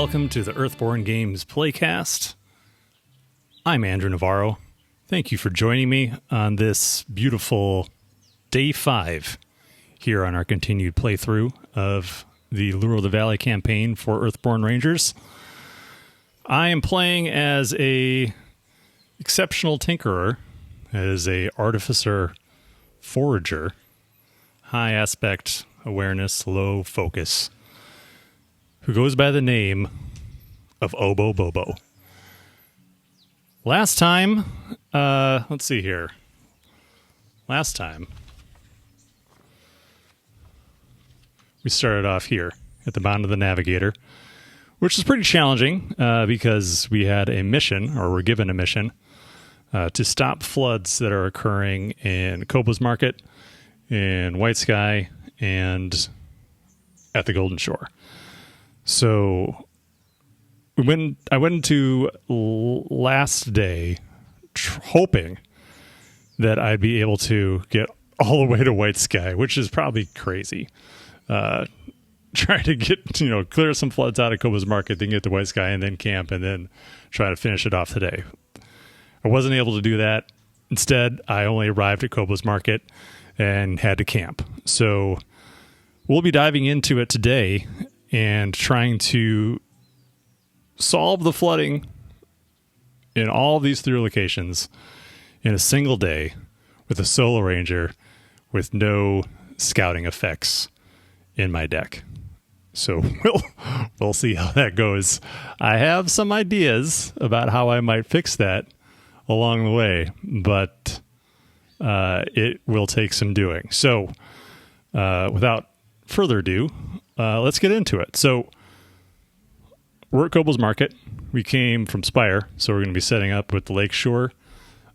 welcome to the Earthborne Games Playcast. I'm Andrew Navaro. Thank you for joining me on this beautiful Day 5 here on our continued playthrough of the Lure of the Valley campaign for Earthborne Rangers. I am playing as a exceptional tinkerer, as a artificer forager, high aspect awareness, low focus, who goes by the name of Obo Bobo. Last time, let's see here. Last time, we started off here at the bottom of the Navigator, which is pretty challenging because we had a mission, or were given a mission, to stop floods that are occurring in Kobo's Market, in White Sky, and at the Golden Shore. So I went into last day hoping that I'd be able to get all the way to White Sky, which is probably crazy. Trying to get, clear some floods out of Kobo's Market, then get to White Sky, and then camp, and then try to finish it off today. I wasn't able to do that. Instead, I only arrived at Kobo's Market and had to camp. So we'll be diving into it today and trying to solve the flooding in all these 3 locations in a single day with a solo ranger with no scouting effects in my deck. So we'll see how that goes. I have some ideas about how I might fix that along the way, but it will take some doing. So without further ado, let's get into it. So we're at Kobo's Market. We came from Spire, so we're going to be setting up with the Lakeshore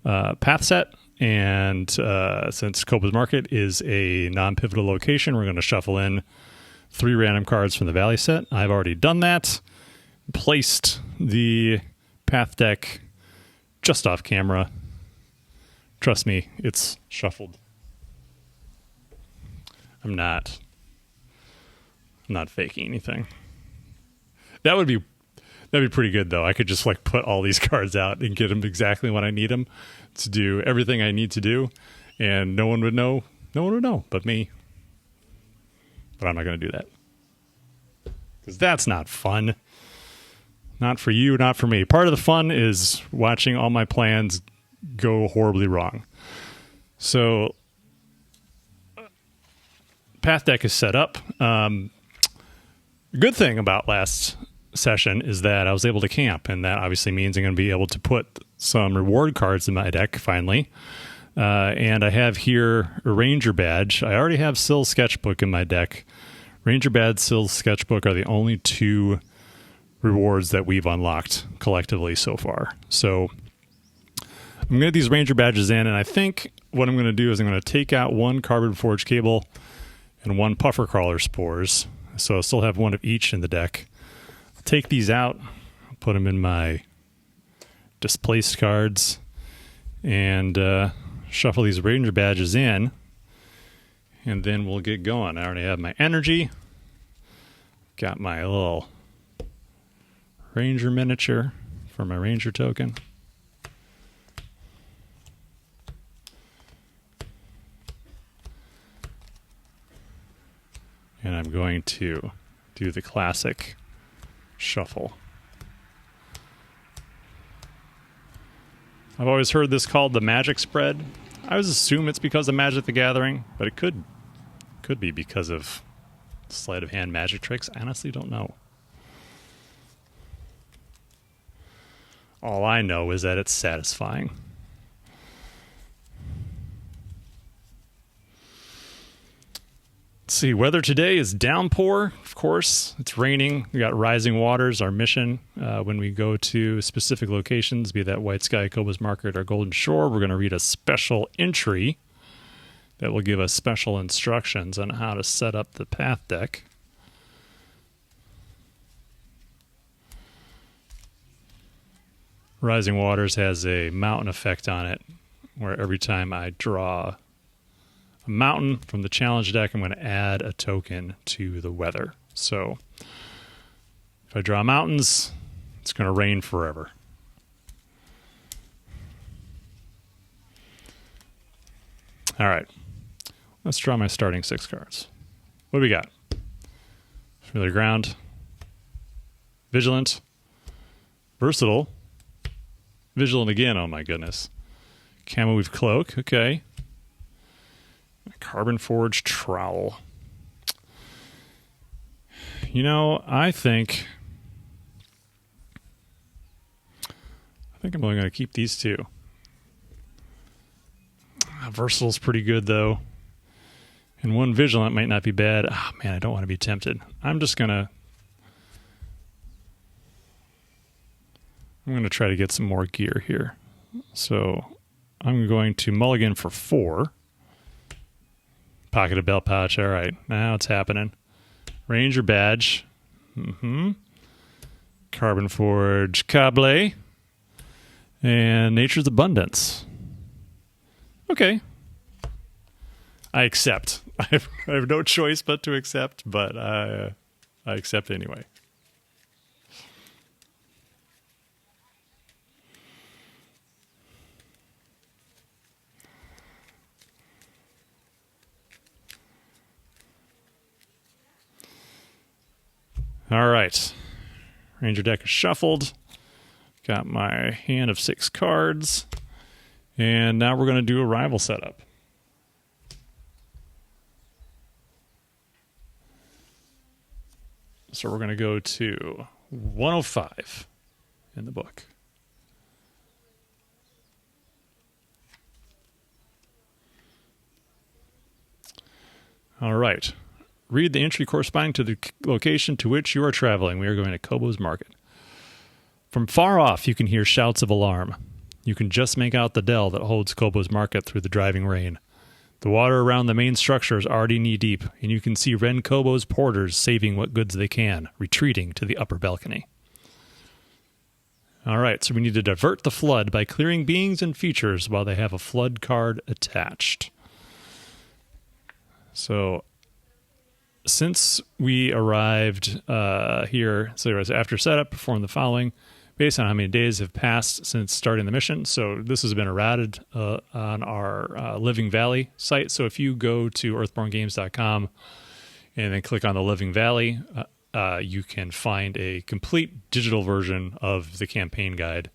path set. And since Kobo's Market is a non-pivotal location, we're going to shuffle in 3 random cards from the Valley set. I've already done that. Placed the path deck just off camera. Trust me, it's shuffled. I'm not faking anything. That'd be pretty good, though. I could just put all these cards out and get them exactly when I need them to do everything I need to do, and no one would know. No one would know but me. But I'm not going to do that because that's not fun. Not for you, not for me. Part of the fun is watching all my plans go horribly wrong. So, path deck is set up. Good thing about last session is that I was able to camp, and that obviously means I'm going to be able to put some reward cards in my deck finally. And I have here a Ranger Badge. I already have Sill's Sketchbook in my deck. Ranger Badge, Sill's Sketchbook are the only 2 rewards that we've unlocked collectively so far. So I'm going to get these Ranger Badges in, and I think what I'm going to do is I'm going to take out 1 Carbon Forge Cable and 1 Puffer Crawler Spores. So I'll still have 1 of each in the deck. I'll take these out, put them in my displaced cards, and shuffle these Ranger Badges in, and then we'll get going. I already have my energy. Got my little Ranger miniature for my Ranger token. And I'm going to do the classic shuffle. I've always heard this called the magic spread. I always assume it's because of Magic the Gathering, but it could be because of sleight of hand magic tricks. I honestly don't know. All I know is that it's satisfying. Let's see, weather today is downpour, of course. It's raining. We got rising waters, our mission. When we go to specific locations, be that White Sky, Kobo's Market, or Golden Shore, we're going to read a special entry that will give us special instructions on how to set up the path deck. Rising Waters has a mountain effect on it, where every time I draw a mountain from the challenge deck, I'm going to add a token to the weather. So If I draw mountains, it's going to rain forever. All right. Let's draw my starting 6 cards. What do we got? Familiar ground. Vigilant. Versatile. Vigilant again, oh my goodness. Camo Weave Cloak, okay. Carbon Forge Trowel. You know, I think I'm only going to keep these 2. Versatile's pretty good, though. And 1 Vigilant might not be bad. Oh, man, I don't want to be tempted. I'm going to try to get some more gear here. So I'm going to mulligan for 4. Pocketed belt pouch. All right, now it's happening. Ranger badge. Carbon Forge Cable. And Nature's Abundance. Okay. I accept. I have no choice but to accept, but I accept anyway. All right. Ranger deck is shuffled. Got my hand of 6 cards. And now we're going to do a rival setup. So we're going to go to 105 in the book. All right. Read the entry corresponding to the location to which you are traveling. We are going to Kobo's Market. From far off, you can hear shouts of alarm. You can just make out the dell that holds Kobo's Market through the driving rain. The water around the main structure is already knee-deep, and you can see Ren Kobo's porters saving what goods they can, retreating to the upper balcony. All right, so we need to divert the flood by clearing beings and features while they have a flood card attached. So since we arrived here, so it was after setup, perform the following based on how many days have passed since starting the mission. So this has been errated on our Living Valley site. So if you go to earthbornegames.com and then click on the Living Valley, you can find a complete digital version of the campaign guide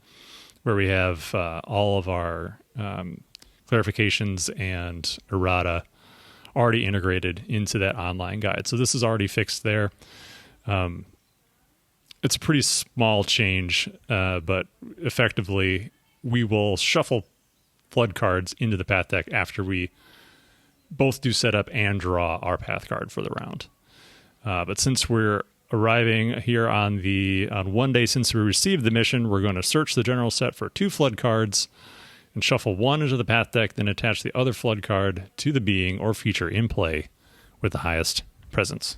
where we have all of our clarifications and errata already integrated into that online guide. So this is already fixed there. It's a pretty small change, but effectively we will shuffle flood cards into the path deck after we both do setup and draw our path card for the round. But since we're arriving here on one day since we received the mission, we're going to search the general set for 2 flood cards and shuffle 1 into the path deck, then attach the other flood card to the being or feature in play with the highest presence.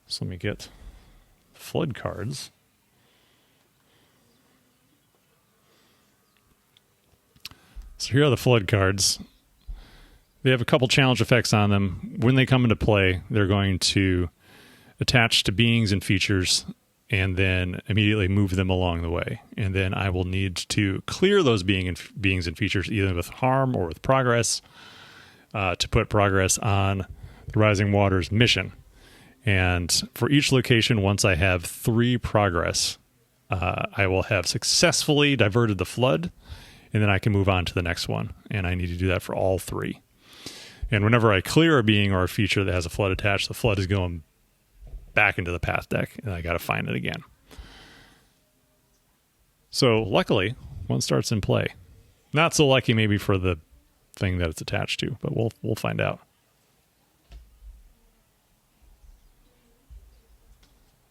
So let me get flood cards. So here are the flood cards. They have a couple challenge effects on them. When they come into play, they're going to attach to beings and features and then immediately move them along the way. And then I will need to clear those beings and features either with harm or with progress to put progress on the Rising Waters mission. And for each location, once I have 3 progress, I will have successfully diverted the flood, and then I can move on to the next one. And I need to do that for all 3. And whenever I clear a being or a feature that has a flood attached, the flood is going back into the path deck, and I got to find it again. So luckily, 1 starts in play. Not so lucky maybe for the thing that it's attached to, but we'll find out.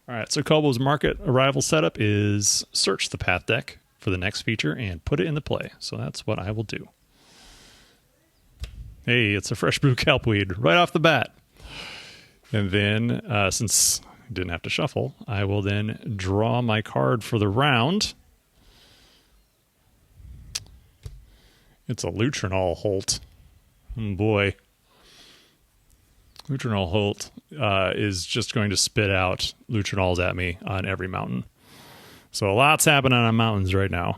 All right, so Kobo's Market arrival setup is search the path deck for the next feature and put it into play. So that's what I will do. Hey, it's a fresh brew kelpweed right off the bat. And then, since I didn't have to shuffle, I will then draw my card for the round. It's a Lutrinol Holt. Oh boy. Lutrinol Holt is just going to spit out Lutrinols at me on every mountain. So a lot's happening on mountains right now.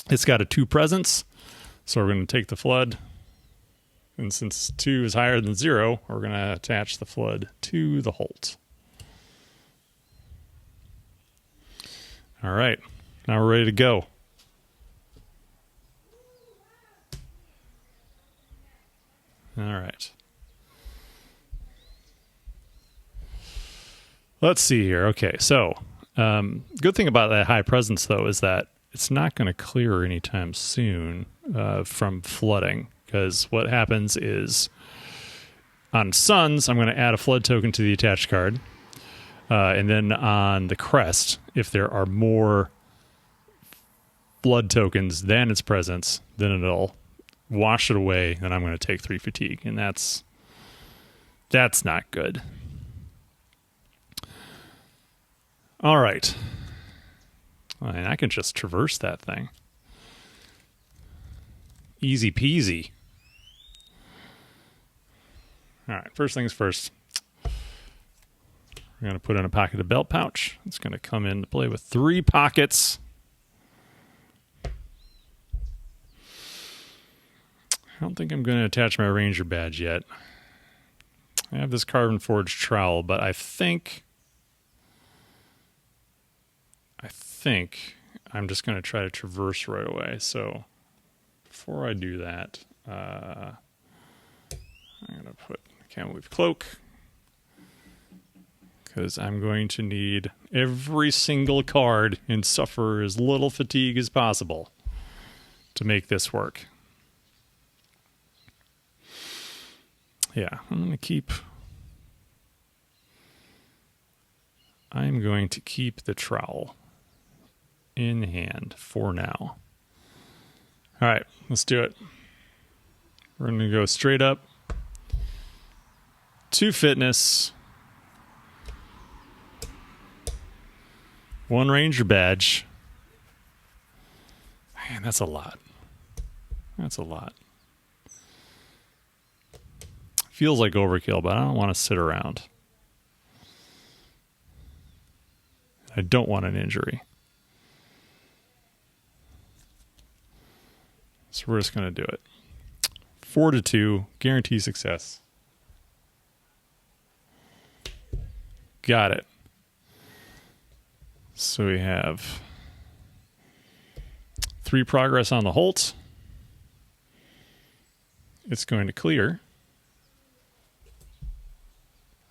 It's got a 2 presence, so we're going to take the flood. And since 2 is higher than 0, we're going to attach the flood to the Holt. All right, now we're ready to go. All right. Let's see here. Okay, so good thing about that high presence, though, is that it's not going to clear anytime soon from flooding, because what happens is on Suns, I'm going to add a flood token to the attached card. And then on the crest, if there are more flood tokens than its presence, then it'll wash it away, and I'm going to take 3 fatigue, and that's not good. All right. And I can just traverse that thing. Easy peasy. All right, first things first. We're going to put in a pocket of belt pouch. It's going to come into play with 3 pockets. I don't think I'm going to attach my Ranger badge yet. I have this carbon forged trowel, but I think I'm just going to try to traverse right away. So before I do that, I'm going to put a camel leaf cloak, because I'm going to need every single card and suffer as little fatigue as possible to make this work. Yeah, I'm going to keep the trowel in hand for now. All right, let's do it. We're going to go straight up to fitness. 1 Ranger badge. Man, that's a lot. That's a lot. Feels like overkill, but I don't want to sit around. I don't want an injury. So we're just going to do it. 4 to 2, guarantee success. Got it. So we have 3 progress on the Holt. It's going to clear.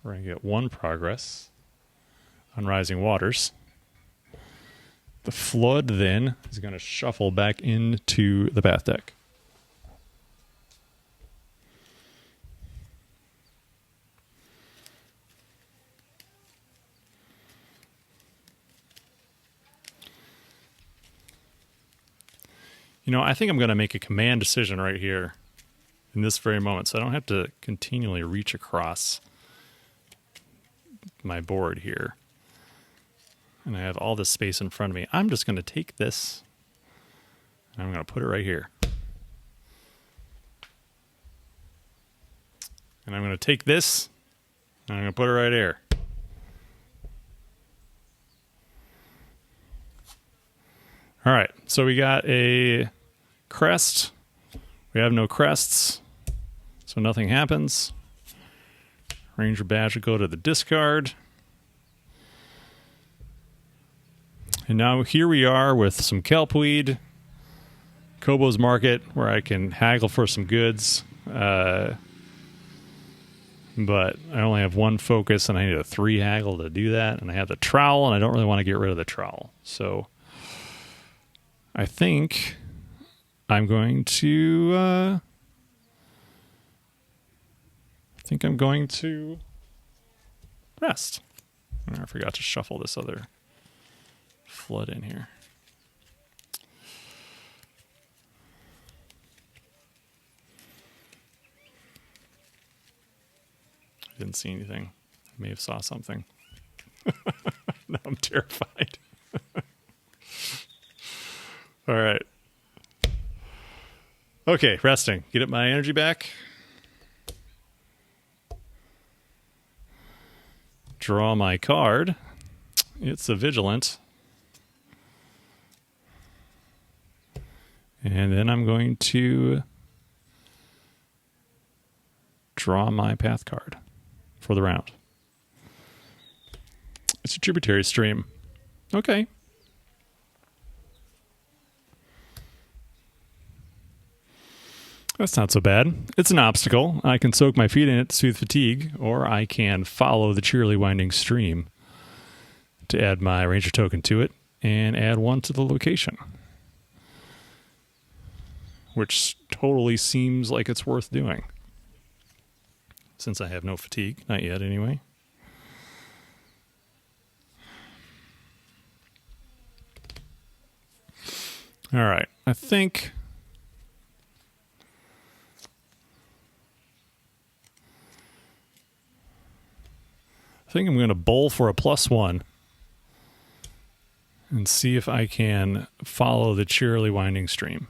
We're going to get 1 progress on Rising Waters. The flood then is going to shuffle back into the bath deck. You know, I think I'm going to make a command decision right here in this very moment, so I don't have to continually reach across my board here. And I have all this space in front of me. I'm just going to take this, and I'm going to put it right here. And I'm going to take this, and I'm going to put it right here. All right, so we got a crest. We have no crests, so nothing happens. Ranger badge will go to the discard. And now here we are with some kelpweed, Kobo's Market, where I can haggle for some goods. But I only have 1 focus, and I need a 3 haggle to do that. And I have the trowel, and I don't really want to get rid of the trowel. So I think I'm going to rest. I forgot to shuffle this other flood in here. I didn't see anything. I may have saw something. Now I'm terrified. All right. Okay, resting. Get my energy back. draw my card. It's a Vigilant. And then I'm going to draw my path card for the round. It's a tributary stream. Okay. That's not so bad. It's an obstacle. I can soak my feet in it to soothe fatigue, or I can follow the cheerily winding stream to add my ranger token to it and add one to the location. Which totally seems like it's worth doing. Since I have no fatigue. Not yet, anyway. All right. I think I'm going to bowl for a +1 and see if I can follow the cheerily winding stream.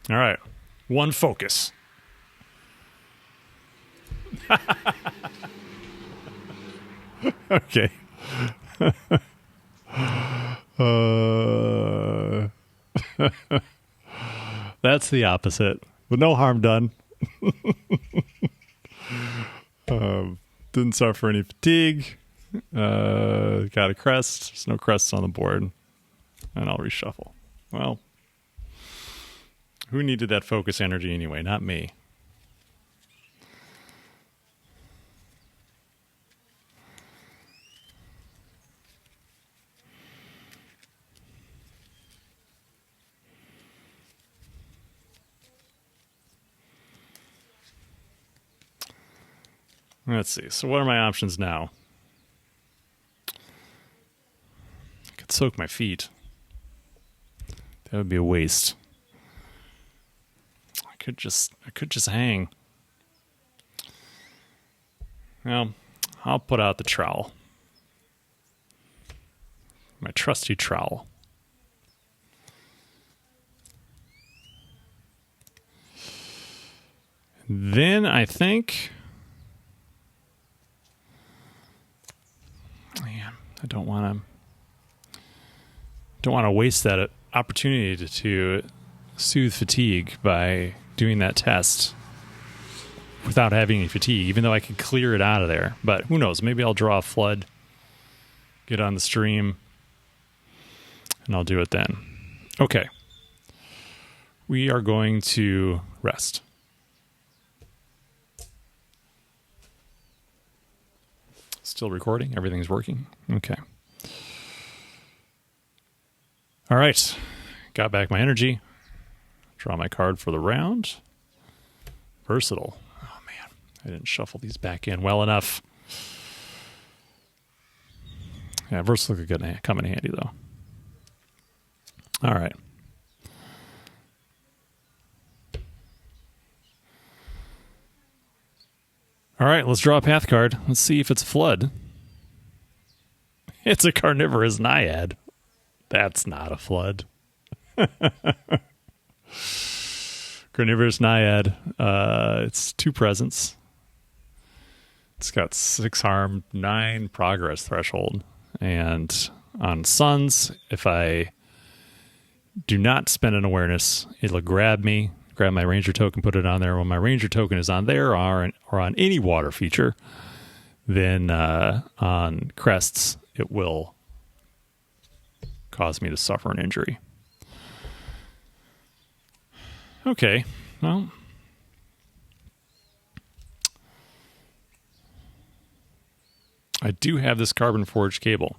All right. One focus. Okay. That's the opposite. With no harm done. Didn't suffer any fatigue. Got a crest. There's no crests on the board. And I'll reshuffle. Well, who needed that focus energy anyway? Not me. Let's see. So what are my options now? I could soak my feet. That would be a waste. I could just hang. Well, I'll put out the trowel. My trusty trowel. Then I think, man, I don't want to waste that opportunity to soothe fatigue by doing that test without having any fatigue, even though I could clear it out of there. But who knows? Maybe I'll draw a flood, get on the stream, and I'll do it then. Okay. We are going to rest. Still recording? Everything's working? Okay. All right. Got back my energy. Draw my card for the round. Versatile. Oh, man. I didn't shuffle these back in well enough. Yeah, versatile could come in handy, though. All right. All right, let's draw a path card. Let's see if it's a flood. It's a carnivorous naiad. That's not a flood. Carnivorous naiad. It's 2 presence. It's got 6 harm, 9 progress threshold. And on suns, if I do not spend an awareness, it'll grab me, grab my ranger token, put it on there. When my ranger token is on there or on any water feature, then on crests, it will cause me to suffer an injury. Okay, well, I do have this carbon forged cable.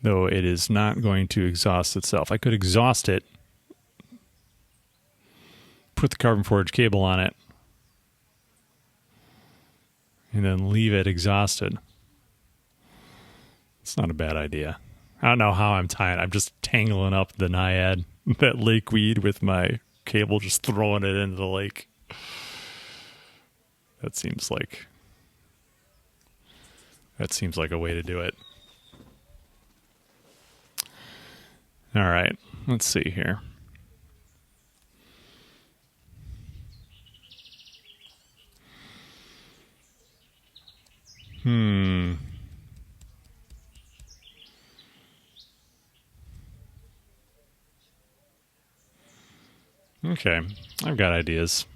Though it is not going to exhaust itself. I could exhaust it, put the carbon forged cable on it, and then leave it exhausted. It's not a bad idea. I don't know how I'm tying. I'm just tangling up the naiad, that lake weed, with my cable, just throwing it into the lake. That seems like a way to do it. All right. Let's see here. Okay. I've got ideas.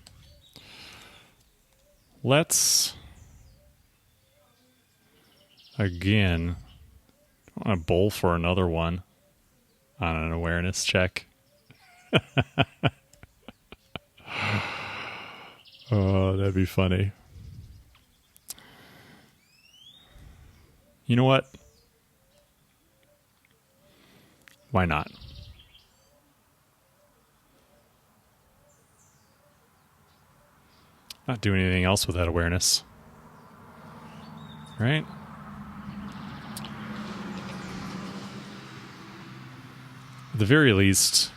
Let's again I want to bowl for another one on an awareness check. Oh, that'd be funny. You know what? Why not? Not doing anything else with that awareness. Right? At the very least,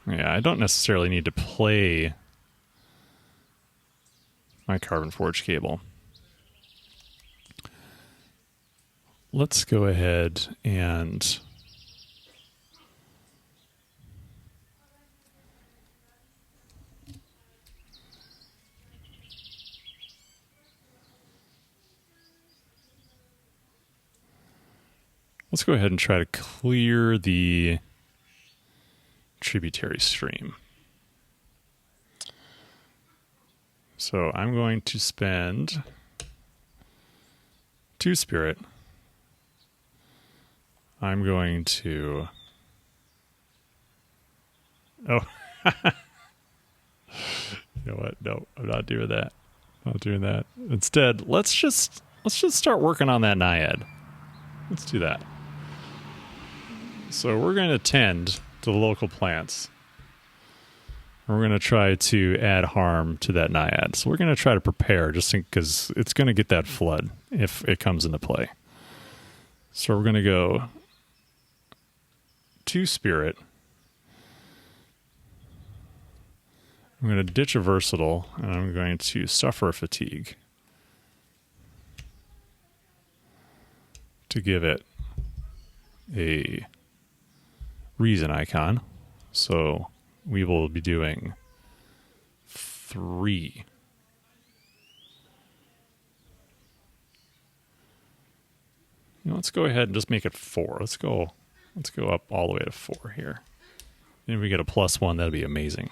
yeah, I don't necessarily need to play my carbon forge cable. Let's go ahead and let's go ahead and try to clear the tributary stream. So I'm going to spend 2 spirit. I'm going to... Oh. You know what? No, I'm not doing that. Not doing that. Instead, let's just start working on that naiad. Let's do that. So we're going to tend to the local plants. We're going to try to add harm to that naiad. So we're going to try to prepare just because it's going to get that flood if it comes into play. So we're going to go 2 spirit. I'm going to ditch a versatile, and I'm going to suffer fatigue to give it a reason icon. So we will be doing 3. Let's go ahead and just make it 4. Let's go up all the way to 4 here. And if we get a +1, that'd be amazing.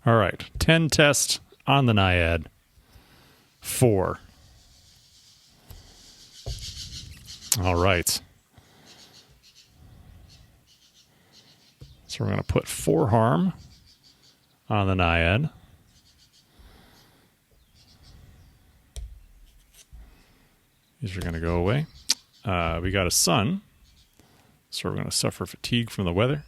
All right, 10 test on the naiad. 4. All right. So we're going to put 4 harm on the naiad. These are going to go away. We got a sun, so we're going to suffer fatigue from the weather.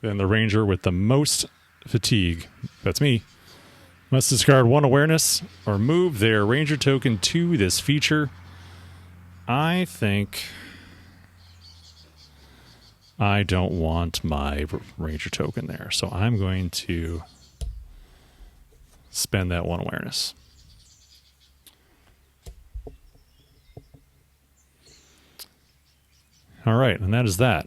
Then the ranger with the most fatigue, that's me, must discard 1 awareness or move their ranger token to this feature. I think I don't want my ranger token there, so I'm going to spend that 1 awareness. All right, and that is that.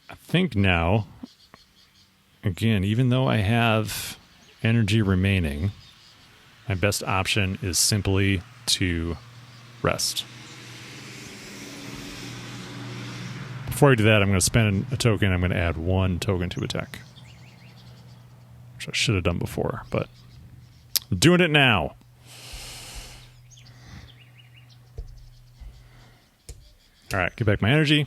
I think now, again, even though I have energy remaining, my best option is simply to rest. Before I do that, I'm going to spend a token. I'm going to add 1 token to attack, which I should have done before, but I'm doing it now. All right, get back my energy.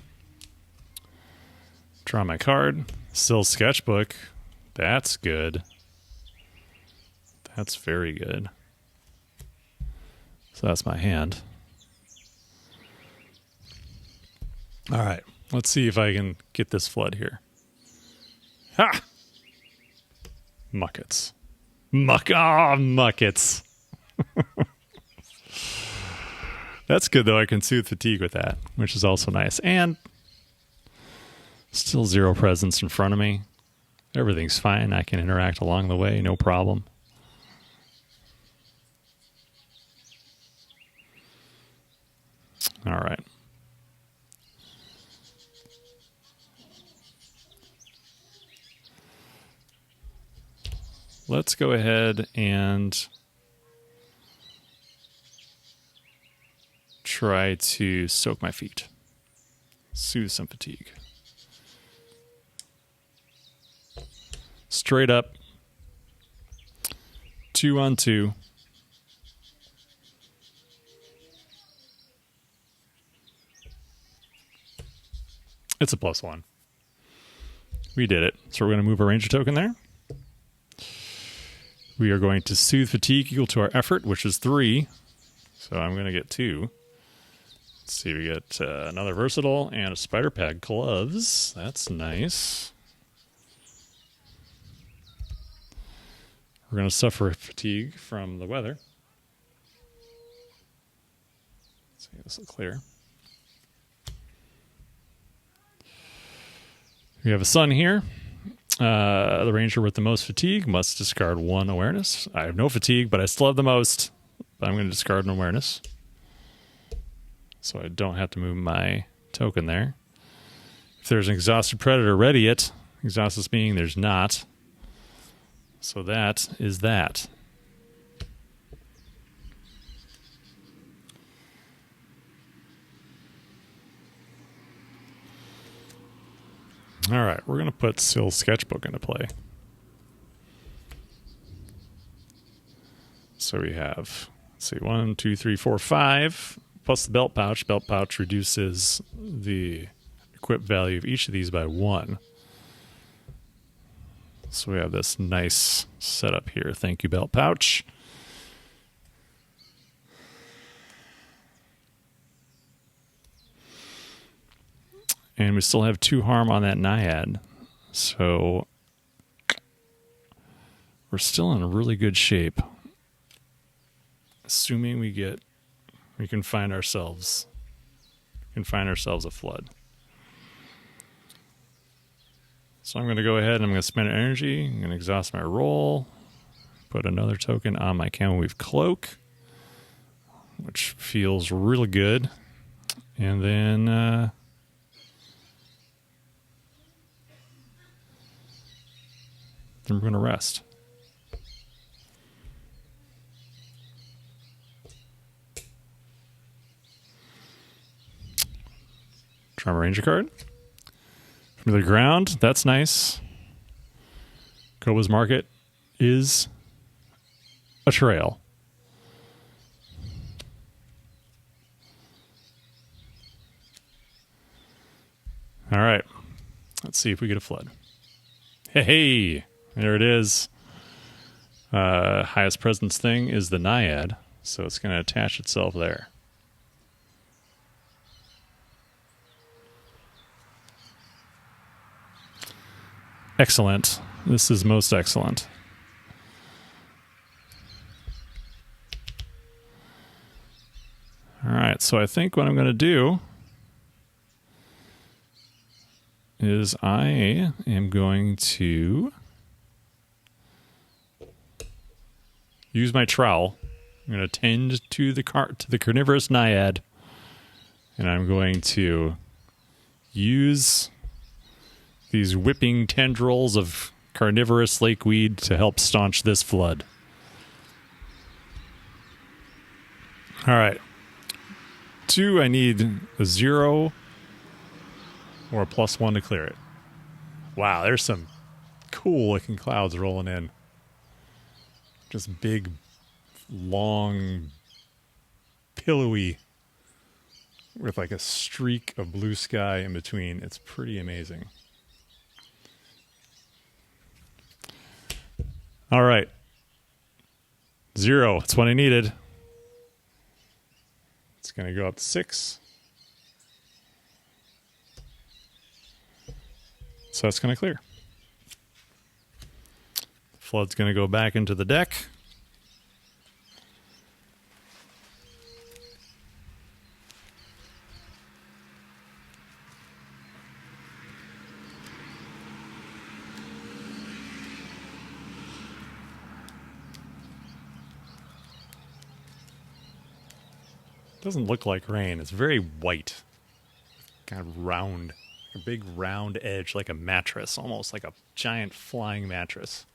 Draw my card. Still sketchbook. That's good. That's very good. So that's my hand. All right. Let's see if I can get this flood here. Ha! Muckets. Muckets. That's good, though. I can soothe fatigue with that, which is also nice. And still 0 presence in front of me. Everything's fine. I can interact along the way, no problem. All right. Let's go ahead and try to soak my feet. Soothe some fatigue. Straight up. 2 on 2. It's a +1. We did it. So we're going to move our ranger token there. We are going to soothe fatigue equal to our effort, which is 3. So I'm going to get 2. Let's see, we get another versatile and a spider pad gloves. That's nice. We're going to suffer fatigue from the weather. Let's see, this will clear. We have a sun here. The ranger with the most fatigue must discard 1 awareness. I have no fatigue, but I still have the most. But I'm going to discard an awareness. So I don't have to move my token there. If there's an exhausted predator, ready it. Exhausted being there's not. So that is that. All right, we're going to put Syl's sketchbook into play. So we have, let's see, 1, 2, 3, 4, 5, plus the belt pouch. Belt pouch reduces the equip value of each of these by 1. So we have this nice setup here. Thank you, belt pouch. And we still have 2 harm on that Naiad. So we're still in really good shape. Assuming we can find ourselves a flood. So I'm going to go ahead and I'm going to spend energy. I'm going to exhaust my roll. Put another token on my Camel Weave Cloak, which feels really good. And then we're going to rest. Charmer Ranger card. From the ground, that's nice. Koba's Market is a trail. All right. Let's see if we get a flood. Hey, there it is. Highest presence thing is the Naiad, so it's going to attach itself there. Excellent. This is most excellent. All right, so I think what I'm going to do is I am going to use my trowel. I'm going to tend to the carnivorous Naiad, and I'm going to use these whipping tendrils of carnivorous lakeweed to help staunch this flood. All right. 2, I need a 0 or a +1 to clear it. Wow, there's some cool looking clouds rolling in. Just big, long, pillowy, with like a streak of blue sky in between. It's pretty amazing. All right. 0. That's what I needed. It's going to go up to 6. So that's going to clear. Flood's going to go back into the deck. Doesn't look like rain. It's very white. Kind of round. A big round edge like a mattress. Almost like a giant flying mattress.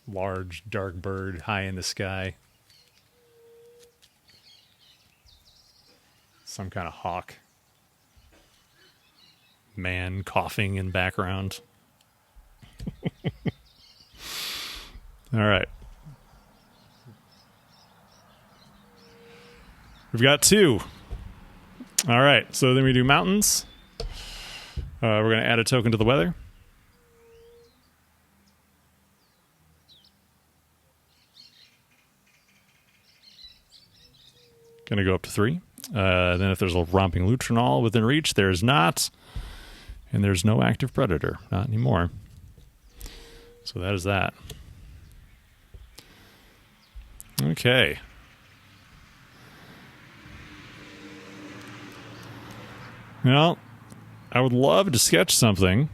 Large, dark bird high in the sky. Some kind of hawk. Man coughing in background. All right. We've got 2. All right. So then we do mountains. We're going to add a token to the weather. Going to go up to 3. Then if there's a romping lutrinol within reach, there's not. And there's no active predator. Not anymore. So that is that. Okay. Well, I would love to sketch something,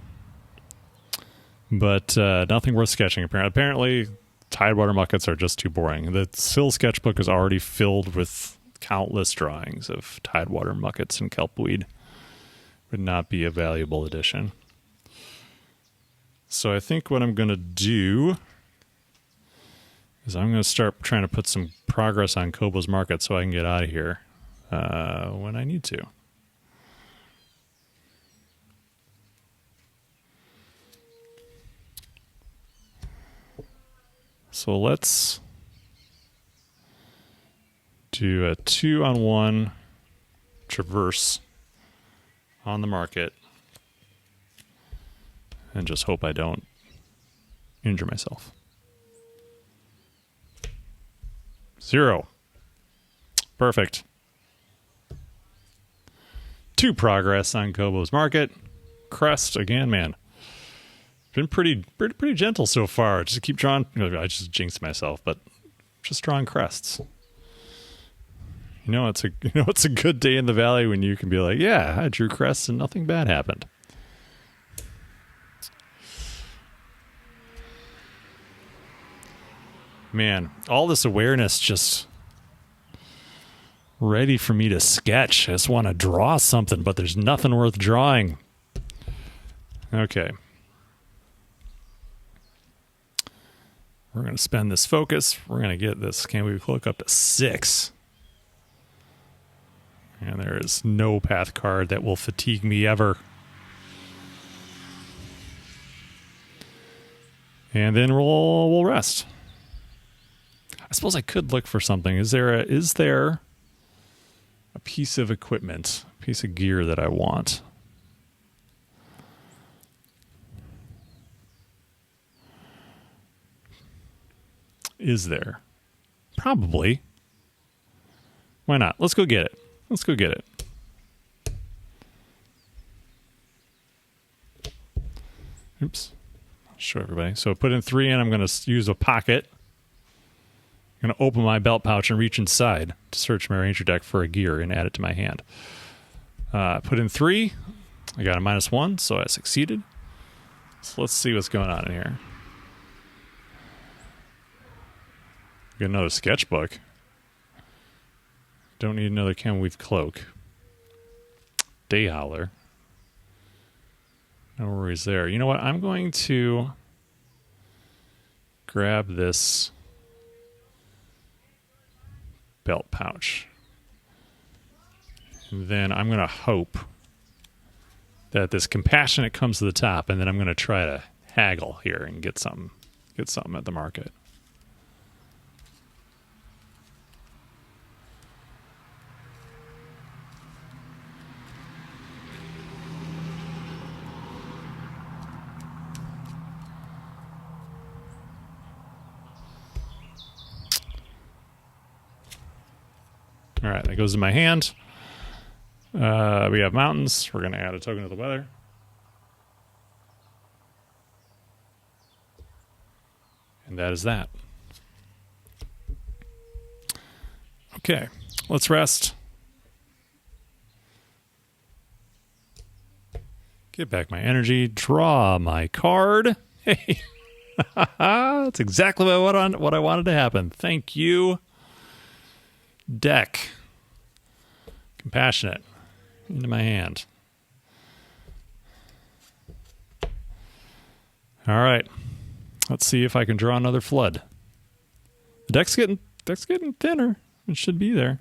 but nothing worth sketching. Apparently, Tidewater muckets are just too boring. The Sill sketchbook is already filled with countless drawings of Tidewater muckets and kelpweed. Would not be a valuable addition. So I think what I'm going to do is I'm going to start trying to put some progress on Kobo's Market so I can get out of here when I need to. So let's do a 2-on-1 traverse on the market and just hope I don't injure myself. 0. Perfect. 2 progress on Kobo's Market. Crest again, man. Been pretty gentle so far. Just keep drawing. I just jinxed myself, but just drawing crests. It's a good day in the valley when you can be like, yeah, I drew crests and nothing bad happened. Man, all this awareness just ready for me to sketch. I just want to draw something, but there's nothing worth drawing. Okay. We're going to spend this focus. We're going to get this Can We Cloak up to 6. And there is no path card that will fatigue me ever. And then we'll rest. I suppose I could look for something. Is there a piece of equipment, a piece of gear that I want? Is there? Probably. Why not? Let's go get it. Let's go get it. Oops. I'll show everybody. So I put in 3 and I'm going to use a pocket. I'm going to open my belt pouch and reach inside to search my ranger deck for a gear and add it to my hand. Put in 3. I got a -1, so I succeeded. So let's see what's going on in here. Get another sketchbook. Don't need another Camweave cloak. Day Howler. No worries there. You know what? I'm going to grab this belt pouch. And then I'm going to hope that this compassionate comes to the top, and then I'm going to try to haggle here and get something at the market. All right, that goes in my hand. We have mountains. We're going to add a token to the weather. And that is that. Okay, let's rest. Get back my energy. Draw my card. Hey. That's exactly what I wanted to happen. Thank you, deck. Compassionate. Into my hand. All right. Let's see if I can draw another flood. The deck's getting thinner. It should be there.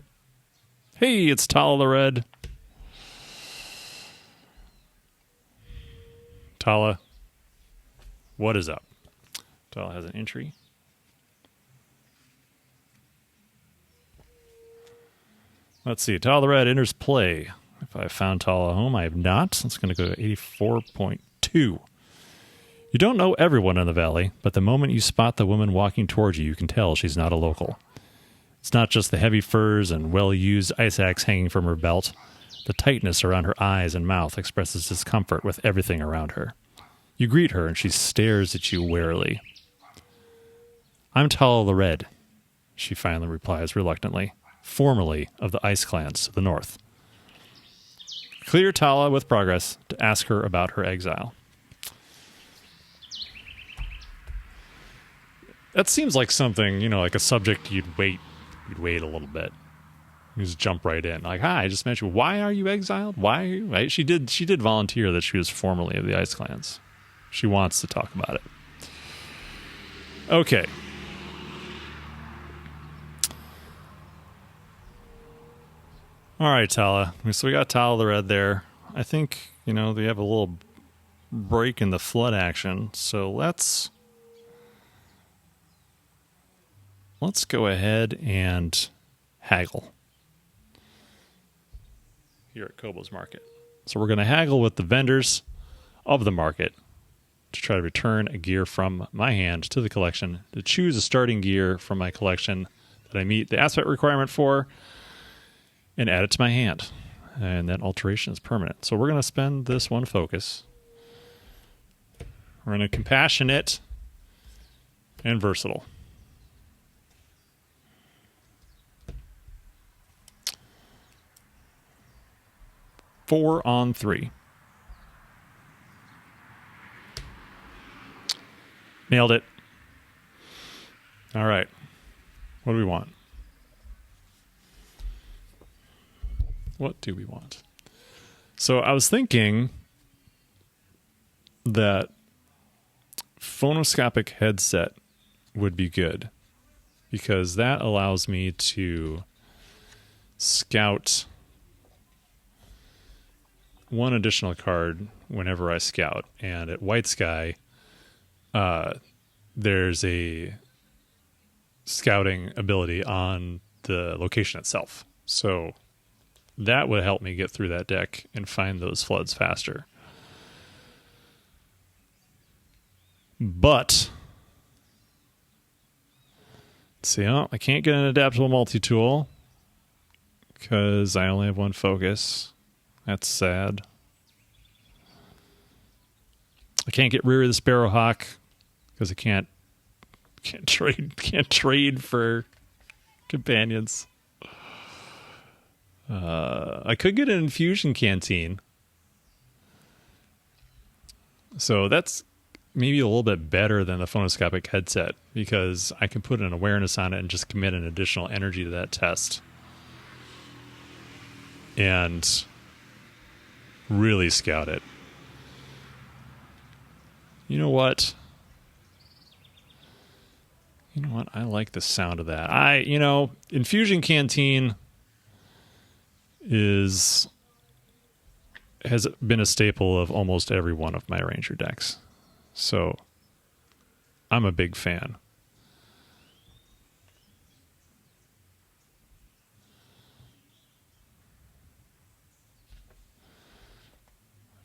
Hey, it's Tala the Red. Tala, what is up? Tala has an entry. Let's see. Tala the Red enters play. If I found Tala home, I have not. It's going to go to 84.2. You don't know everyone in the valley, but the moment you spot the woman walking towards you, you can tell she's not a local. It's not just the heavy furs and well-used ice axe hanging from her belt. The tightness around her eyes and mouth expresses discomfort with everything around her. You greet her, and she stares at you warily. I'm Tala the Red, she finally replies reluctantly, formerly of the Ice Clans to the north. Clear Tala with progress to ask her about her exile. That seems like something, like a subject you'd wait a little bit. You just jump right in. Like, hi, I just met you. Why are you exiled? Why are you? Right? She did volunteer that she was formerly of the Ice Clans. She wants to talk about it. Okay. All right, Tala. So we got Tala the Red there. I think, they have a little break in the flood action. So let's go ahead and haggle here at Kobo's Market. So we're going to haggle with the vendors of the market to try to return a gear from my hand to the collection, to choose a starting gear from my collection that I meet the aspect requirement for, and add it to my hand. And that alteration is permanent. So we're going to spend this one focus. We're going to compassionate and versatile. Four on 3. Nailed it. All right. What do we want? What do we want? So I was thinking that phonoscopic headset would be good because that allows me to scout one additional card whenever I scout. And at White Sky, there's a scouting ability on the location itself. So that would help me get through that deck and find those floods faster. But let's see, I can't get an adaptable multi-tool because I only have one focus. That's sad. I can't get Rear of the Sparrowhawk because I can't trade for companions. I could get an infusion canteen. So that's maybe a little bit better than the phonoscopic headset because I can put an awareness on it and just commit an additional energy to that test. And really scout it. You know what? I like the sound of that. Infusion Canteen has been a staple of almost every one of my Ranger decks. So I'm a big fan.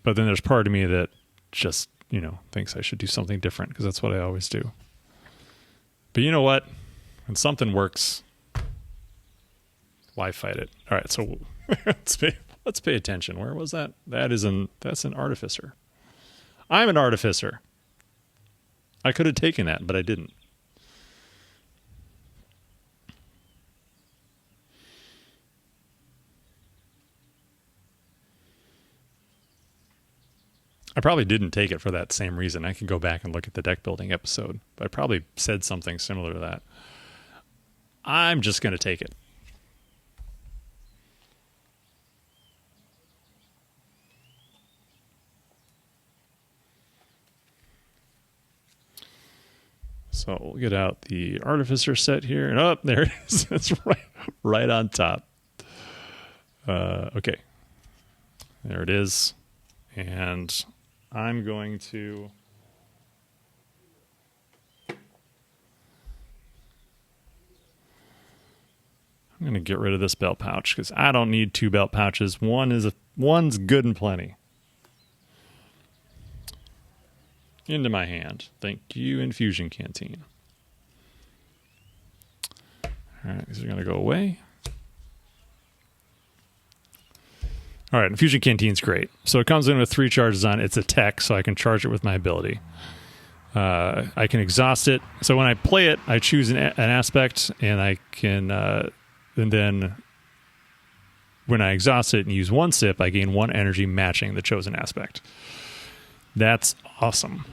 But then there's part of me that just, thinks I should do something different because that's what I always do. But you know what? When something works, why fight it? All right, so let's pay attention. Where was that? That's an artificer. I'm an artificer. I could have taken that, but I didn't. I probably didn't take it for that same reason. I can go back and look at the deck building episode, but I probably said something similar to that. I'm just going to take it. So we'll get out the Artificer set here. And oh, there it is. It's right on top. Okay. There it is. And I'm going to... I'm going to get rid of this belt pouch because I don't need 2 belt pouches. One's good and plenty. Into my hand. Thank you, Infusion Canteen. All right, these are going to go away. All right, Infusion Canteen's great. So it comes in with 3 charges on it. It's a tech, so I can charge it with my ability. I can exhaust it. So when I play it, I choose an aspect, and I can... and then when I exhaust it and use 1 sip, I gain 1 energy matching the chosen aspect. That's awesome.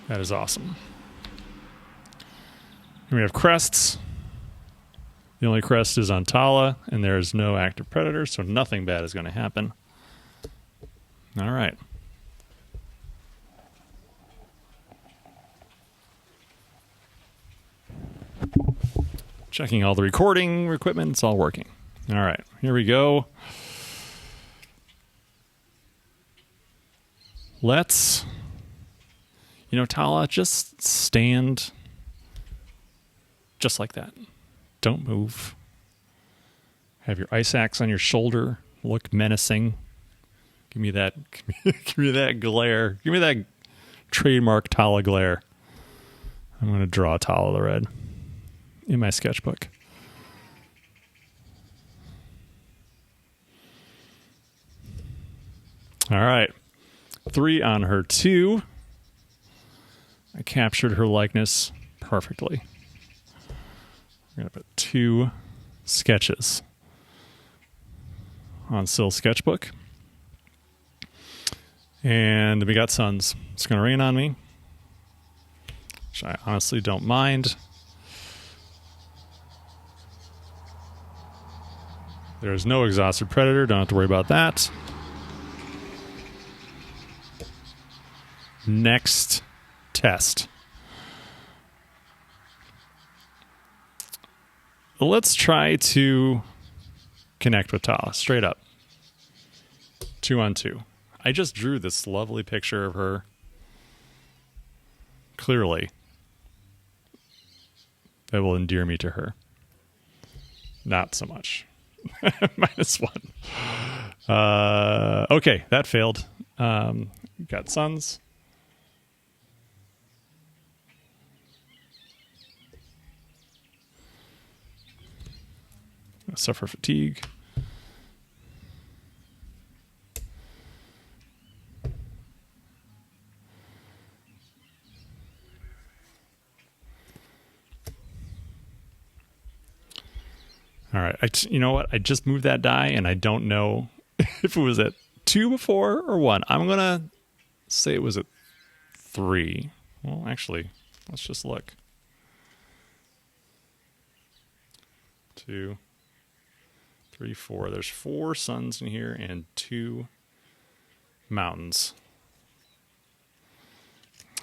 That is awesome. And we have crests. The only crest is on Tala, and there is no active predator, so nothing bad is going to happen. All right. Checking all the recording equipment. It's all working. All right. Here we go. Let's... Tala, just stand just like that. Don't move. Have your ice axe on your shoulder. Look menacing. Give me that give me that glare. Give me that trademark Tala glare. I'm going to draw Tala the Red in my sketchbook. All right. 3 on her 2. I captured her likeness perfectly. I'm going to put 2 sketches on Syl's sketchbook. And we got suns. It's going to rain on me, which I honestly don't mind. There's no exhausted predator. Don't have to worry about that. Next test. Let's try to connect with Tala straight up. 2 on 2. I just drew this lovely picture of her. Clearly, that will endear me to her. Not so much. -1. Okay, that failed. Got suns. Suffer fatigue. All right. You know what? I just moved that die, and I don't know if it was at 2 before or 1. I'm going to say it was at 3. Well, actually, let's just look. 2, 3, 4. There's 4 suns in here and 2 mountains.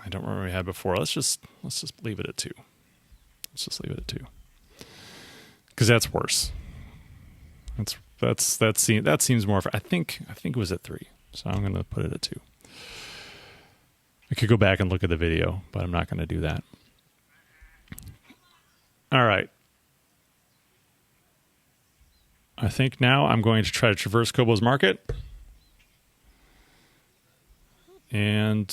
I don't remember what we had before. Let's just leave it at 2. Let's just leave it at 2. Because that's worse. That seems more. I think it was at 3, so I'm going to put it at 2. I could go back and look at the video, but I'm not going to do that. All right. I think now I'm going to try to traverse Kobo's Market and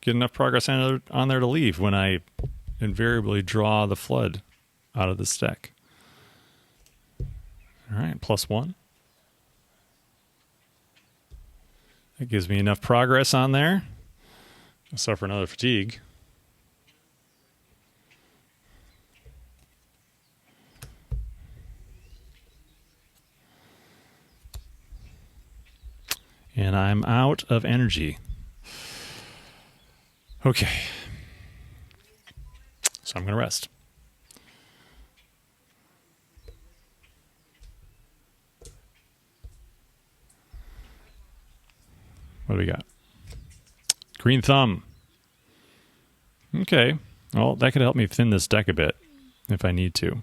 get enough progress on there to leave when I invariably draw the flood out of this deck. All right, +1. That gives me enough progress on there. I'll suffer another fatigue. And I'm out of energy. Okay. So I'm going to rest. What do we got? Green Thumb. Okay. Well, that could help me thin this deck a bit if I need to.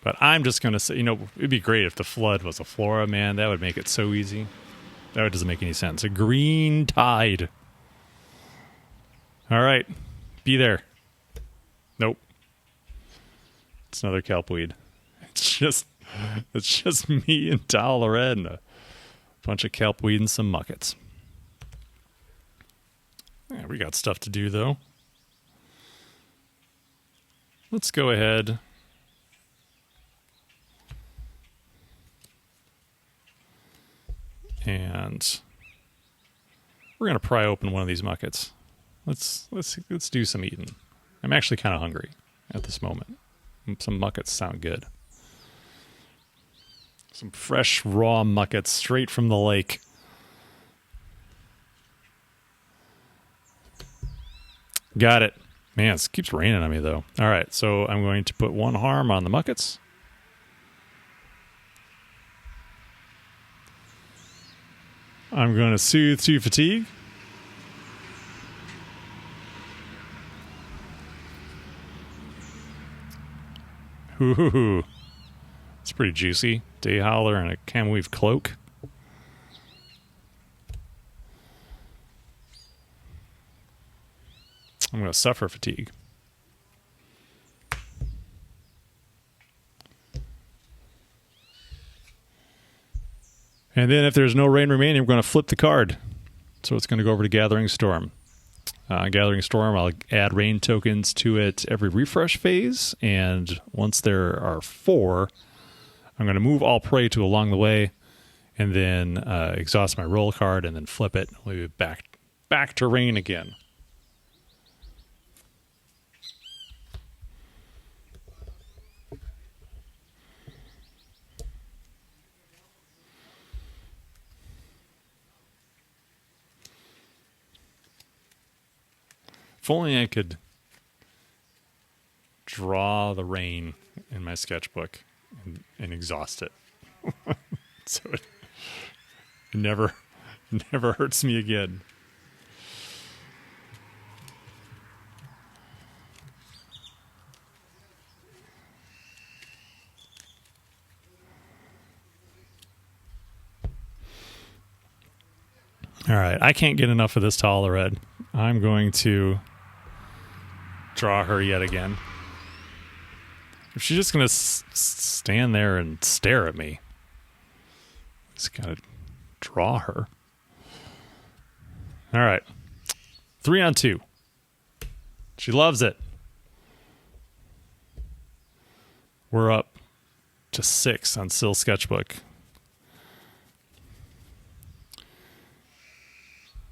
But I'm just going to say, it'd be great if the Flood was a Flora, man. That would make it so easy. That doesn't make any sense. A Green Tide. All right. Be there. Nope. It's another kelpweed. It's just me and Dalared and a bunch of kelpweed and some muckets. Yeah, we got stuff to do, though. Let's go ahead. And we're going to pry open one of these muckets. Let's do some eating. I'm actually kind of hungry at this moment. Some muckets sound good. Some fresh, raw muckets straight from the lake. Got it. Man, it keeps raining on me, though. All right, so I'm going to put one harm on the muckets. I'm going to soothe 2 fatigue. Ooh, it's pretty juicy. Day Howler and a Camweave Cloak. I'm going to suffer fatigue. And then if there's no rain remaining, we're going to flip the card. So it's going to go over to Gathering Storm. Gathering Storm, I'll add rain tokens to it every refresh phase. And once there are 4, I'm going to move all prey to along the way. And then exhaust my roll card and then flip it. We'll be back to rain again. If only I could draw the rain in my sketchbook and exhaust it. So it never hurts me again. All right, I can't get enough of this Dalared. I'm going to draw her yet again. If she's just going to stand there and stare at me, just got to draw her. All right. 3 on 2. She loves it. We're up to 6 on Syl Sketchbook.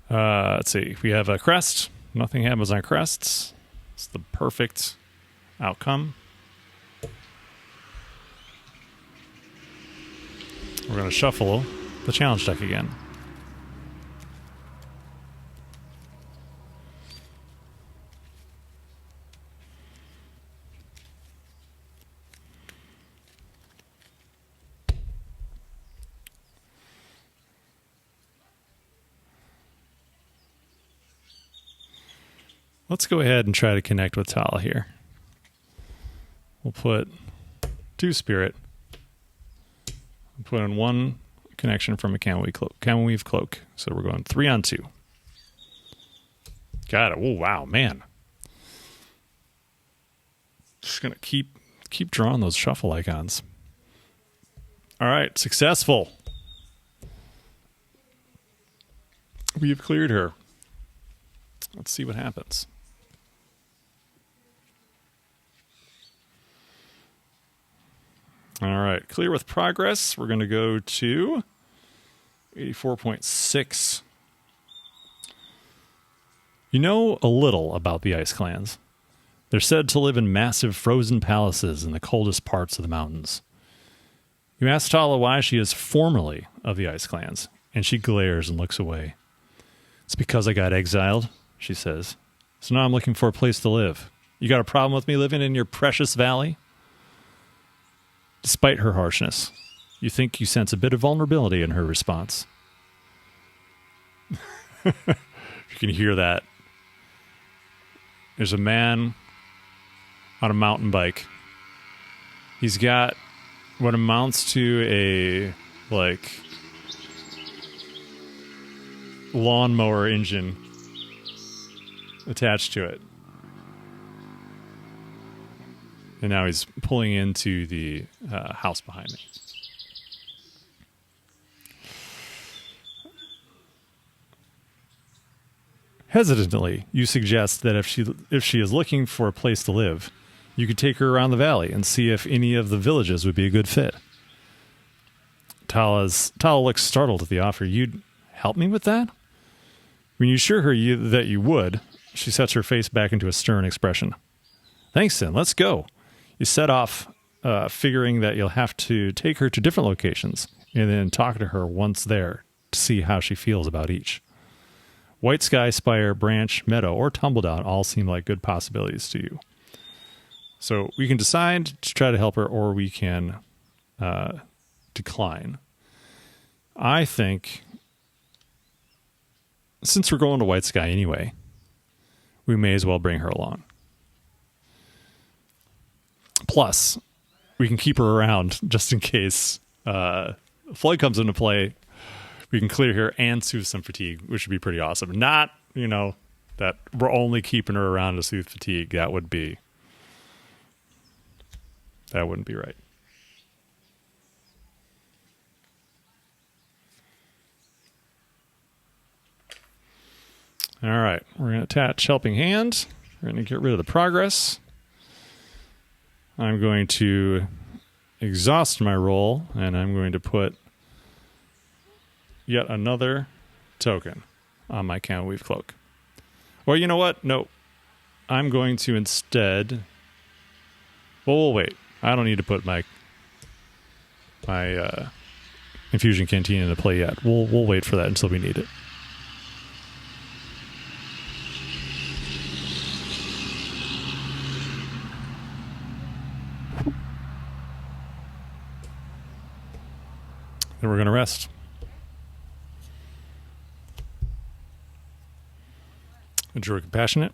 Let's see. We have a crest. Nothing happens on crests. It's the perfect outcome. We're going to shuffle the challenge deck again. Let's go ahead and try to connect with Tala here. We'll put 2 spirit. We'll put in 1 connection from a Camweave Cloak. So we're going 3 on 2. Got it. Oh, wow, man. Just going to keep drawing those shuffle icons. All right, successful. We have cleared her. Let's see what happens. All right, clear with progress. We're going to go to 84.6. You know a little about the Ice Clans. They're said to live in massive frozen palaces in the coldest parts of the mountains. You ask Tala why she is formerly of the Ice Clans, and she glares and looks away. It's because I got exiled, she says. So now I'm looking for a place to live. You got a problem with me living in your precious valley? Despite her harshness, you think you sense a bit of vulnerability in her response. You can hear that. There's a man on a mountain bike. He's got what amounts to a, lawnmower engine attached to it. And now he's pulling into the house behind me. Hesitantly, you suggest that if she is looking for a place to live, you could take her around the valley and see if any of the villages would be a good fit. Tala looks startled at the offer. You'd help me with that? When you assure her that you would, she sets her face back into a stern expression. Thanks, then. Let's go. You set off, figuring that you'll have to take her to different locations and then talk to her once there to see how she feels about each. White Sky, Spire, Branch, Meadow, or Tumbledown all seem like good possibilities to you. So we can decide to try to help her, or we can decline. I think, since we're going to White Sky anyway, we may as well bring her along. Plus, we can keep her around just in case flood comes into play. We can clear her and soothe some fatigue, which would be pretty awesome. Not, that we're only keeping her around to soothe fatigue. That wouldn't be right. All right, we're going to attach helping hand. We're going to get rid of the progress. I'm going to exhaust my roll, and I'm going to put yet another token on my Camel Weave Cloak. Or you know what? No. I'm going to instead... Well, we'll wait. I don't need to put my Infusion Canteen into play yet. We'll wait for that until we need it. Then we're going to rest. Enjoy Compassionate.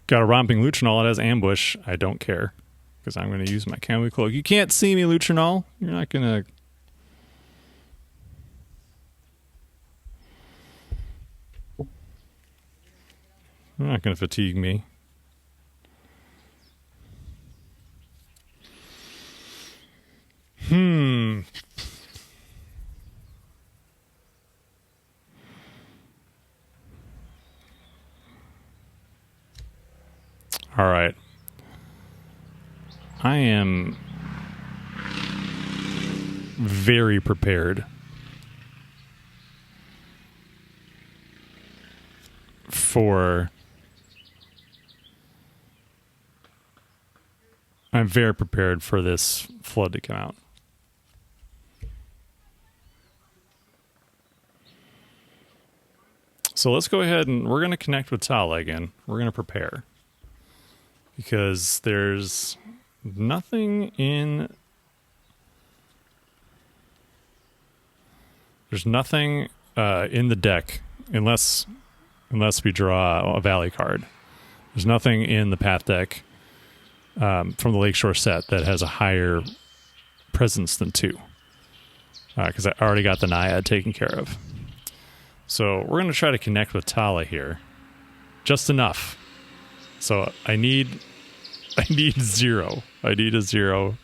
Got a Romping Lutrinol. It has Ambush. I don't care, because I'm going to use my Camel Cloak. You can't see me, Lutrinol. You're not going to... You're not going to fatigue me. All right. I am very prepared for... I'm very prepared for this flood to come out. So let's go ahead and we're going to connect with Tala again. We're going to prepare. Because there's nothing in... There's nothing in the deck, unless we draw a Valley card. There's nothing in the Path deck from the Lakeshore set that has a higher presence than 2. Because I already got the Naiad taken care of. So we're going to try to connect with Tala here. Just enough. So I need 0. I need a 0.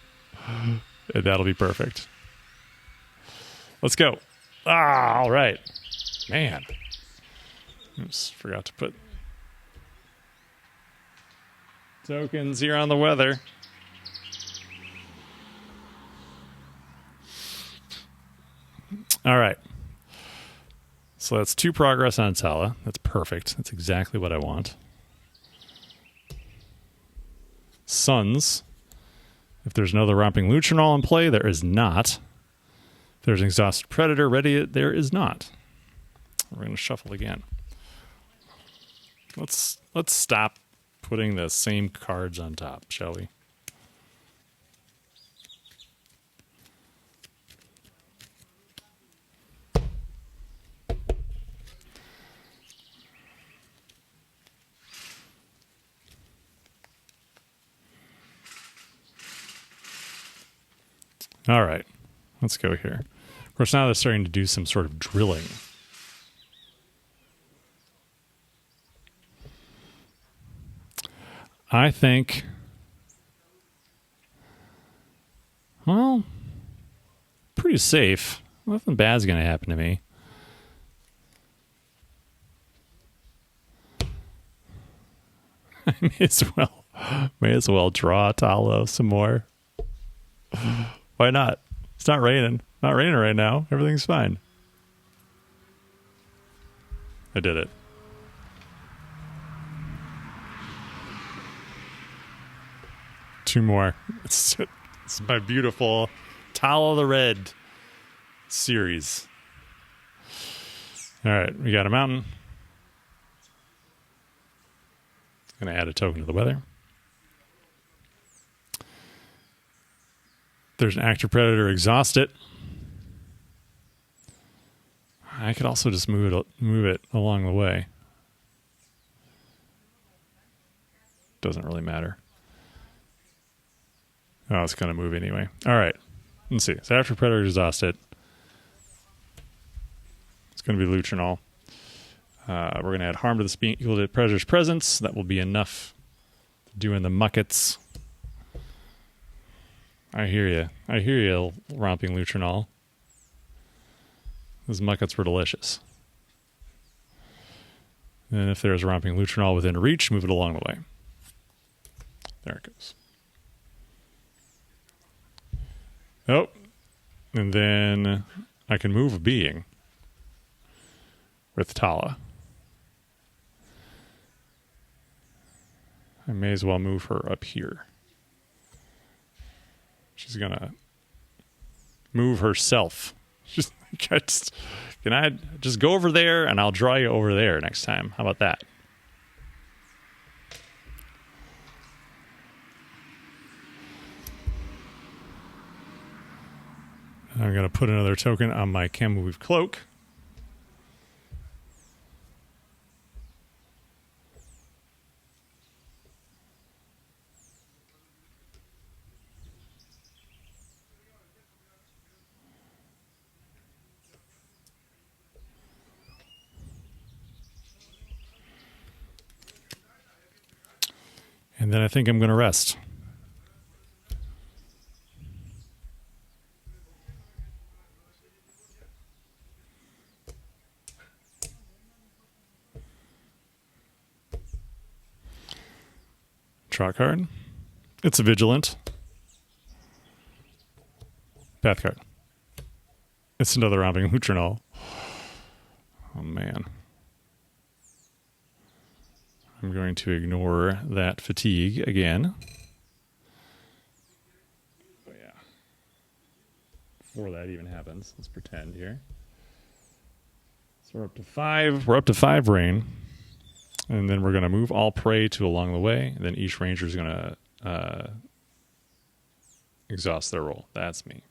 And that'll be perfect. Let's go. All right. Man. Oops, forgot to put tokens here on the weather. All right. So that's 2 progress on Tala. That's perfect. That's exactly what I want. Suns. If there's another romping Lutrinol in play, there is not. If there's an exhausted predator ready, there is not. We're going to shuffle again. Let's stop putting the same cards on top, shall we? All right, let's go here. Of course, now they're starting to do some sort of drilling. I think, well, pretty safe. Nothing bad's going to happen to me. I may as well draw Talo some more. Why not? It's not raining. Not raining right now. Everything's fine. I did it. Two more. It's my beautiful Talo the Red series. All right, we got a mountain. Going to add a token to the weather. There's an active predator, exhaust it. I could also just move it along the way. Doesn't really matter. Oh, it's going to move anyway. All right. Let's see. So after predator, exhaust it. It's going to be Lutrinol. We're going to add harm to the speed equal to predator's presence. That will be enough to do in the muckets. I hear you. I hear you, romping Lutrinol. Those muckets were delicious. And if there's romping Lutrinol within reach, move it along the way. There it goes. Oh, and then I can move a being with Tala. I may as well move her up here. She's going to move herself. Can I just go over there and I'll draw you over there next time? How about that? I'm going to put another token on my Camel Weave Cloak. And then I think I'm going to rest. Draw card. It's a Vigilant. Path card. It's another romping Lutrinol. Oh, man. I'm going to ignore that fatigue again. Oh, yeah. Before that even happens, let's pretend here. So we're up to 5. We're up to 5 rain. And then we're going to move all prey to along the way. And then each ranger is going to exhaust their roll. That's me.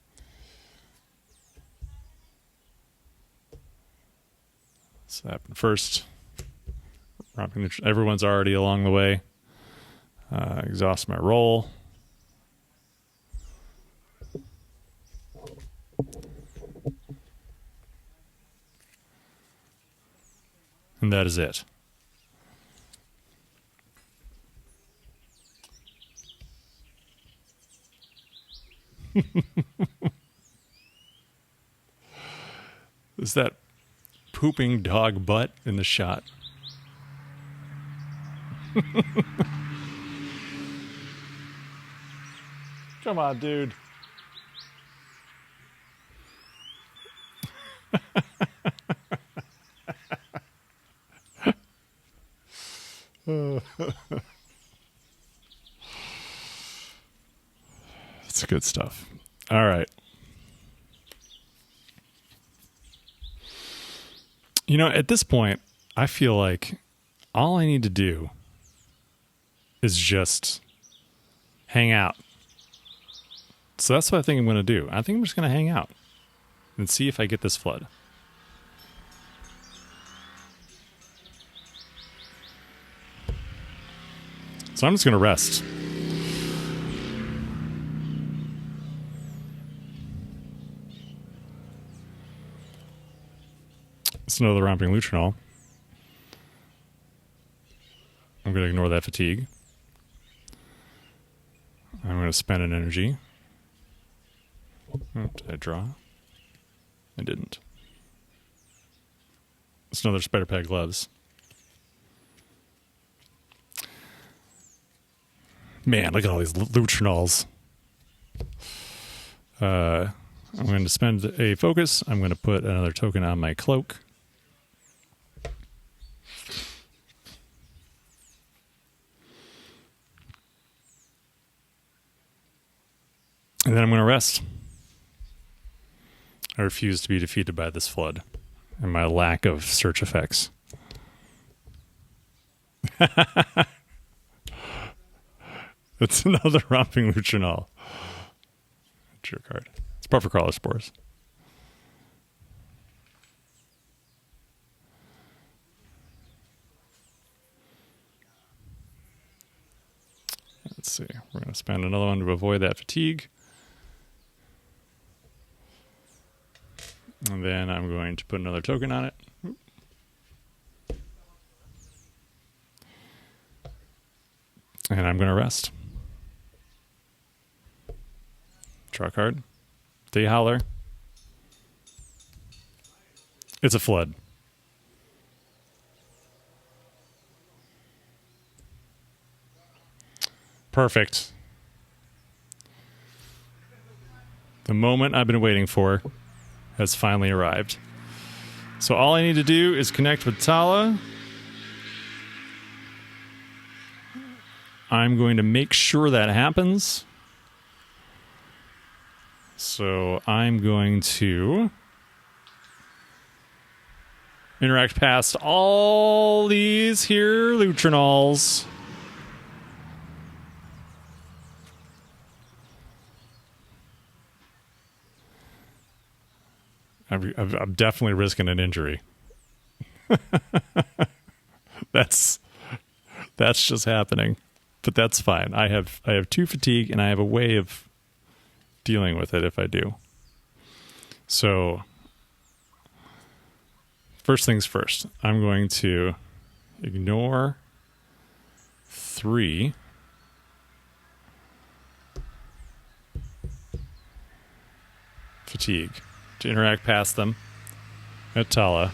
So that happened first. Everyone's already along the way. Exhaust my roll. And that is it. Is that pooping dog butt in the shot? Come on, dude. Good stuff. All right. You know, at this point, I feel like all I need to do is just hang out. So that's what I think I'm going to do. I think I'm just going to hang out and see if I get this flood. So I'm just going to rest. It's another romping Lutrinol. I'm going to ignore that fatigue. I'm going to spend an energy. Oh, did I draw? I didn't. It's another Spider Pad Gloves. Man, look at all these Lutrinols. I'm going to spend a focus. I'm going to put another token on my cloak. And then I'm going to rest. I refuse to be defeated by this flood and my lack of search effects. It's another romping Lutrinol. Draw card. It's Puffer Crawler Spores. Let's see. We're going to spend another one to avoid that fatigue. And then I'm going to put another token on it. And I'm going to rest. Draw a card. Day Howler. It's a flood. Perfect. The moment I've been waiting for has finally arrived. So all I need to do is connect with Tala. I'm going to make sure that happens. So I'm going to interact past all these here Lutrinols. I'm definitely risking an injury. That's just happening, but that's fine. I have 2 fatigue, and I have a way of dealing with it if I do. So, first things first, I'm going to ignore 3. Fatigue. To interact past them at Tala.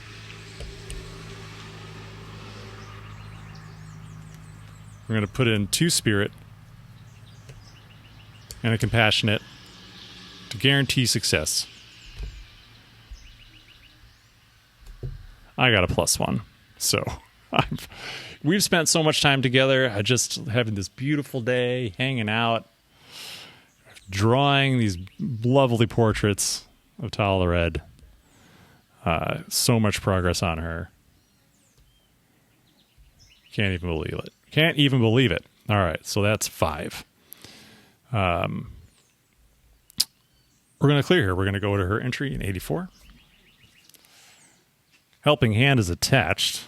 We're going to put in 2 Spirit and a Compassionate to guarantee success. I got a +1. So we've spent so much time together. I just having this beautiful day, hanging out, drawing these lovely portraits of Tala Red. So much progress on her. Can't even believe it. Can't even believe it. All right, so that's 5. We're going to clear her. We're going to go to her entry in 84. Helping Hand is attached.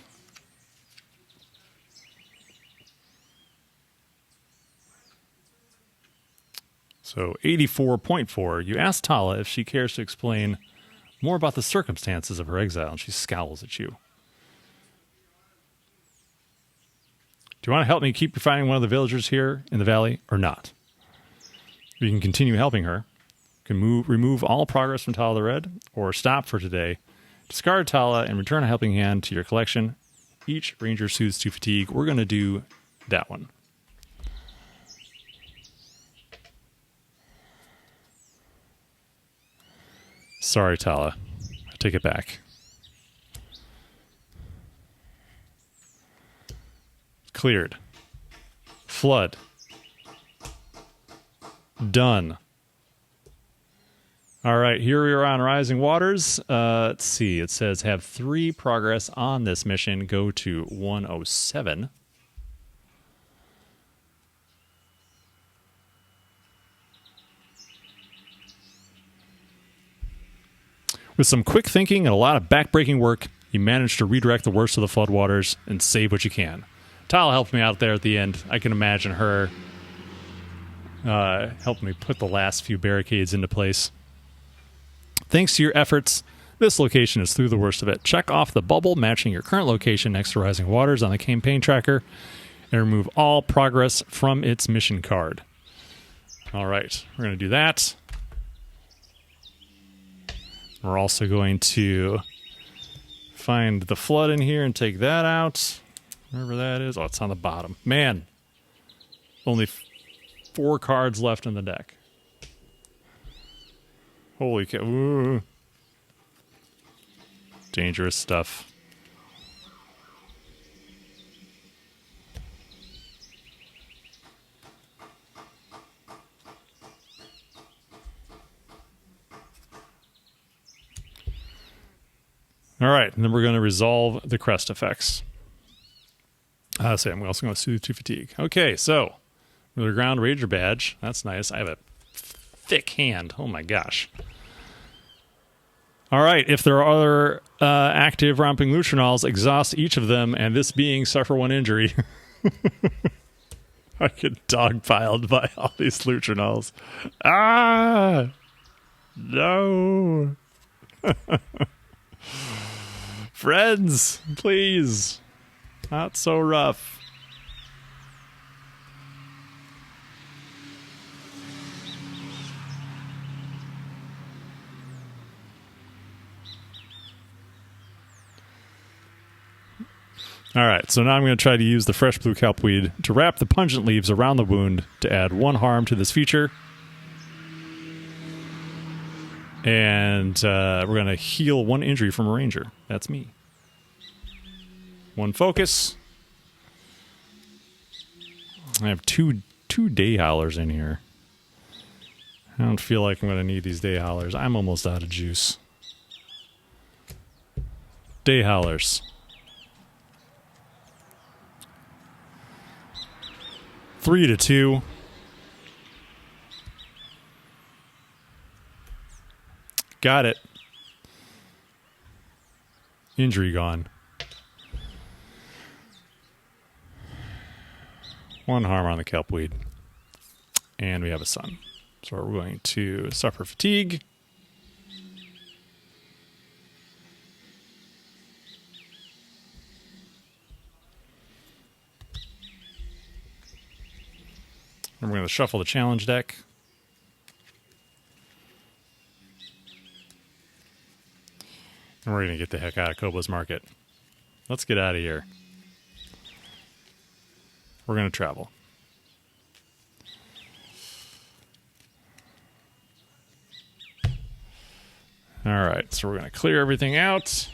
So 84.4, you ask Tala if she cares to explain more about the circumstances of her exile, and she scowls at you. Do you want to help me keep finding one of the villagers here in the valley or not? You can continue helping her. You can remove all progress from Tala the Red, or stop for today. Discard Tala and return a helping hand to your collection. Each ranger soothes 2 fatigue. We're going to do that one. Sorry, Tala. I take it back. Cleared. Flood. Done. All right, here we are on Rising Waters. Let's see. It says have 3 progress on this mission. Go to 107. With some quick thinking and a lot of backbreaking work, you managed to redirect the worst of the floodwaters and save what you can. Tal helped me out there at the end. I can imagine her helping me put the last few barricades into place. Thanks to your efforts, this location is through the worst of it. Check off the bubble matching your current location next to Rising Waters on the campaign tracker and remove all progress from its mission card. All right, we're going to do that. We're also going to find the flood in here and take that out. Wherever that is. Oh, it's on the bottom. Man, only 4 cards left in the deck. Holy cow. Ooh. Dangerous stuff. All right, and then we're going to resolve the crest effects. So I'm also going to soothe to fatigue. Okay, so with a ground ranger badge, that's nice. I have a thick hand. Oh my gosh. All right, if there are other active romping Lutronals, exhaust each of them, and this being suffer 1 injury. I get dogpiled by all these Lutronals. Ah! No! Friends, please. Not so rough. All right, so now I'm going to try to use the fresh blue kelpweed to wrap the pungent leaves around the wound to add 1 harm to this feature. And we're going to heal 1 injury from a ranger. That's me. 1 focus. I have two day howlers in here. I don't feel like I'm going to need these day howlers. I'm almost out of juice. Day howlers. 3-2. Got it. Injury gone. 1 harm on the kelpweed. And we have a sun. So we're going to suffer fatigue. And we're going to shuffle the challenge deck. And we're going to get the heck out of Kobo's Market. Let's get out of here. We're going to travel. All right, so we're going to clear everything out.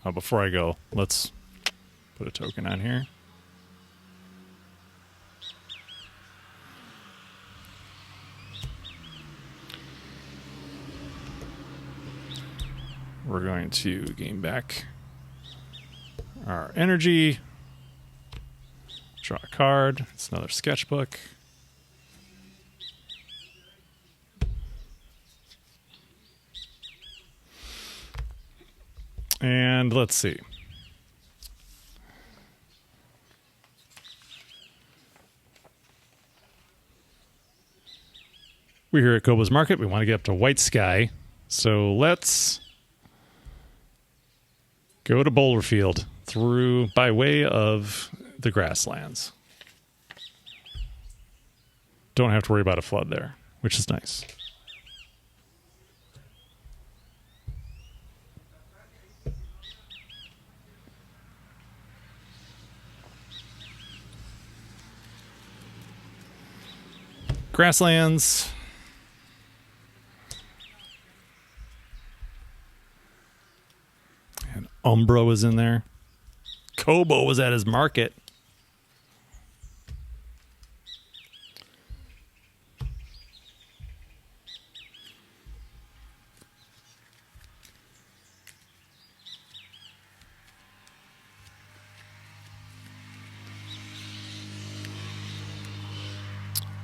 Oh, before I go, let's put a token on here. We're going to gain back our energy. Draw a card. It's another sketchbook. And let's see. We're here at Kobo's Market. We want to get up to White Sky. So let's go to Boulderfield through by way of the grasslands. Don't have to worry about a flood there, which is nice. Grasslands. Umbro was in there. Kobo was at his market.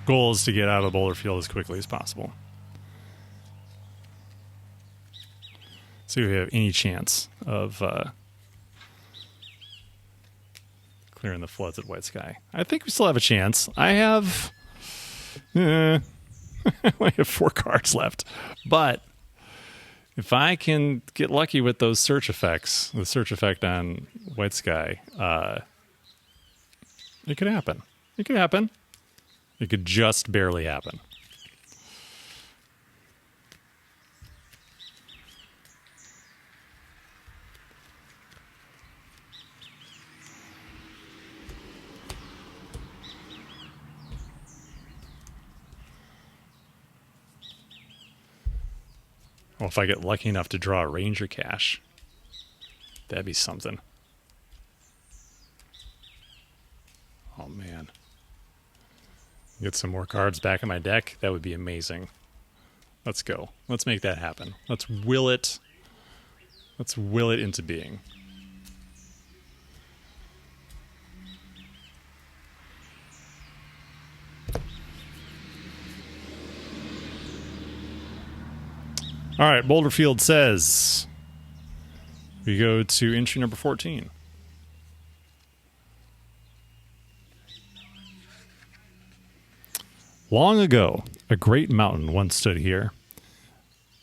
Goal is to get out of the boulder field as quickly as possible. See if we have any chance of clearing the floods at White Sky. I think we still have a chance. I have... I only have 4 cards left. But if I can get lucky with those search effects, the search effect on White Sky, it could happen. It could happen. It could just barely happen. Well, if I get lucky enough to draw a Ranger Cache, that'd be something. Oh, man. Get some more cards back in my deck. That would be amazing. Let's go. Let's make that happen. Let's will it. Let's will it into being. All right, Boulder Field says we go to entry number 14. Long ago, a great mountain once stood here,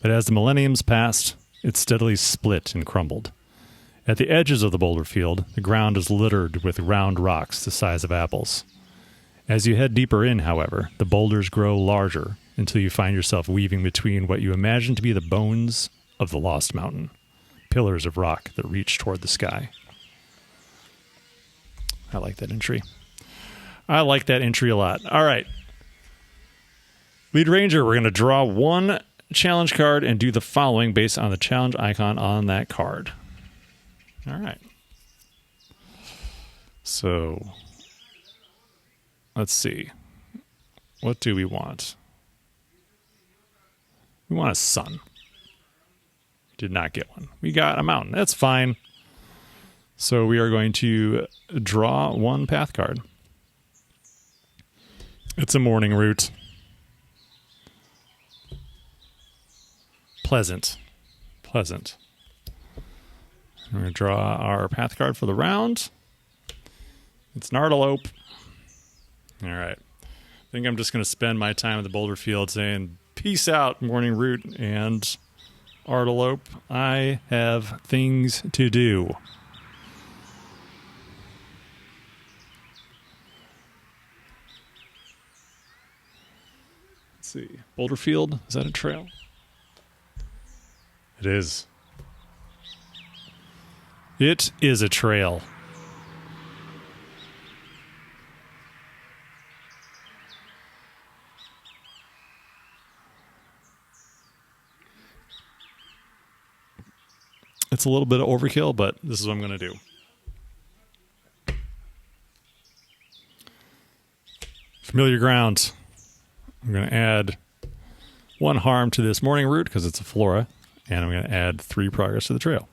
but as the millenniums passed, it steadily split and crumbled. At the edges of the boulder field, the ground is littered with round rocks the size of apples. As you head deeper in, however, the boulders grow larger until you find yourself weaving between what you imagine to be the bones of the lost mountain, pillars of rock that reach toward the sky. I like that entry. I like that entry a lot. All right. Lead Ranger, we're going to draw one challenge card and do the following based on the challenge icon on that card. All right. So, let's see. What do we want? We want a sun. Did not get one. We got a mountain. That's fine. So we are going to draw one path card. It's a morning route. Pleasant. Pleasant. We're going to draw our path card for the round. It's an Artalope. All right. I think I'm just going to spend my time at the boulder field saying, peace out, morning route and Artalope. I have things to do. Let's see. Boulder Field, is that a trail? It is. It is a trail. It's a little bit of overkill, but this is what I'm going to do. Familiar ground. I'm going to add 1 harm to this morning route because it's a flora, and I'm going to add 3 progress to the trail.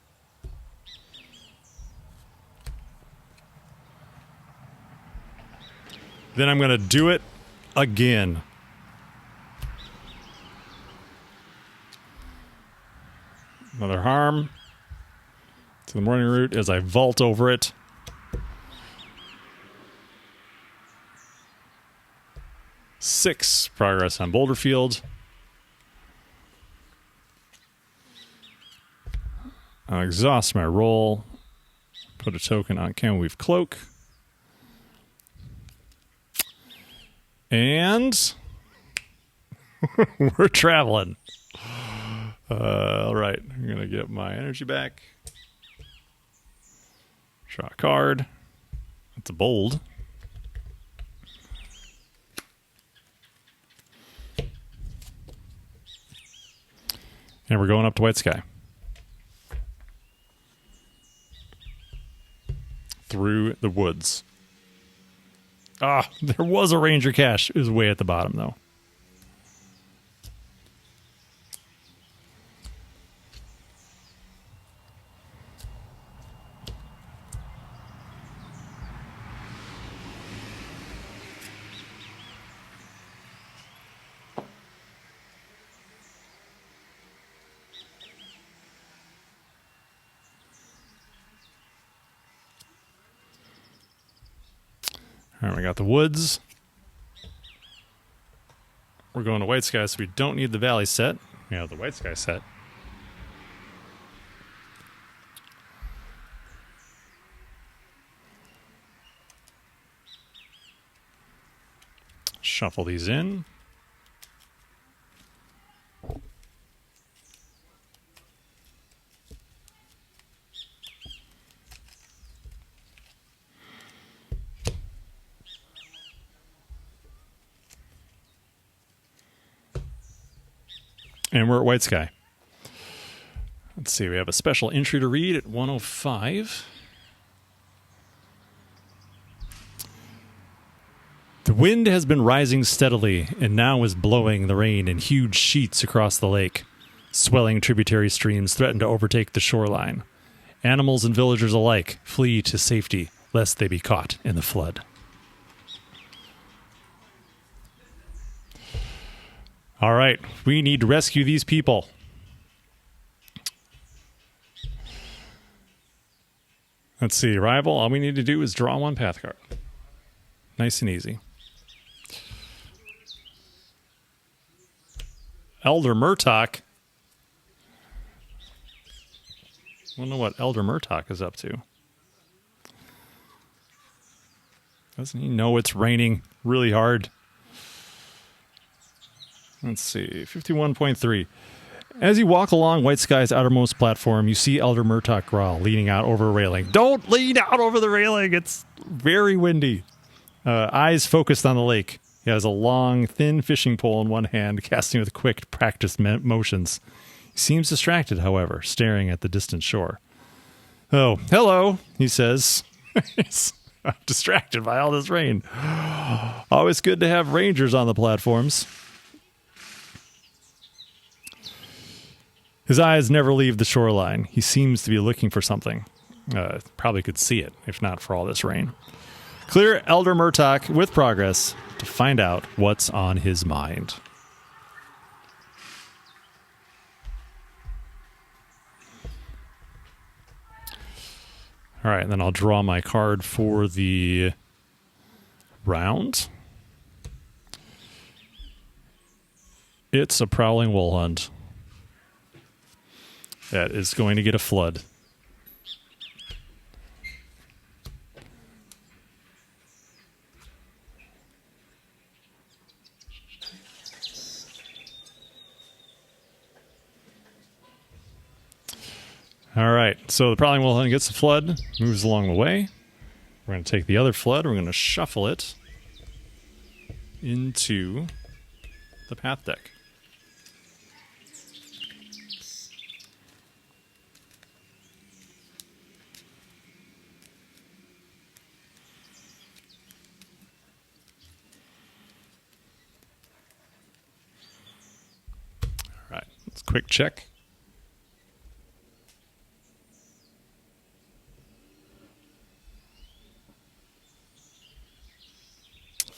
Then I'm going to do it again. Another harm to the morning route as I vault over it. Six progress on Boulder Field. I'll exhaust my roll. Put a token on Camel Weave Cloak. And we're traveling. All right. I'm going to get my energy back. Draw a card. It's a bold. And we're going up to White Sky. through the woods. Ah, there was a ranger cache. It was way at the bottom, though. All right, we got the woods. We're going to White Sky, so we don't need the valley set. We have the White Sky set. Shuffle these in. And we're at White Sky. Let's see, we have a special entry to read at 105. The wind has been rising steadily and now is blowing the rain in huge sheets across the lake. Swelling tributary streams threaten to overtake the shoreline. Animals and villagers alike flee to safety lest they be caught in the flood. All right, we need to rescue these people. Let's see, arrival. All we need to do is draw one path card. Nice and easy. Elder Murtok. I don't know what Elder Murtok is up to. Doesn't he know it's raining really hard? Let's see, 51.3. As you walk along White Sky's outermost platform, you see Elder Murtok growl, leaning out over a railing. Don't lean out over the railing! It's very windy. Eyes focused on the lake. He has a long, thin fishing pole in one hand, casting with quick, practiced motions. He seems distracted, however, staring at the distant shore. Oh, hello, he says. I'm distracted by all this rain. Always good to have rangers on the platforms. His eyes never leave the shoreline. He seems to be looking for something. Probably could see it, if not for all this rain. Clear Elder Murtok with progress to find out what's on his mind. All right, and then I'll draw my card for the round. It's a prowling wool hunt. That is going to get a flood. All right, so the Prowling Wolfhound gets the flood, moves along the way. We're going to take the other flood, we're going to shuffle it into the path deck. All right, let's quick check.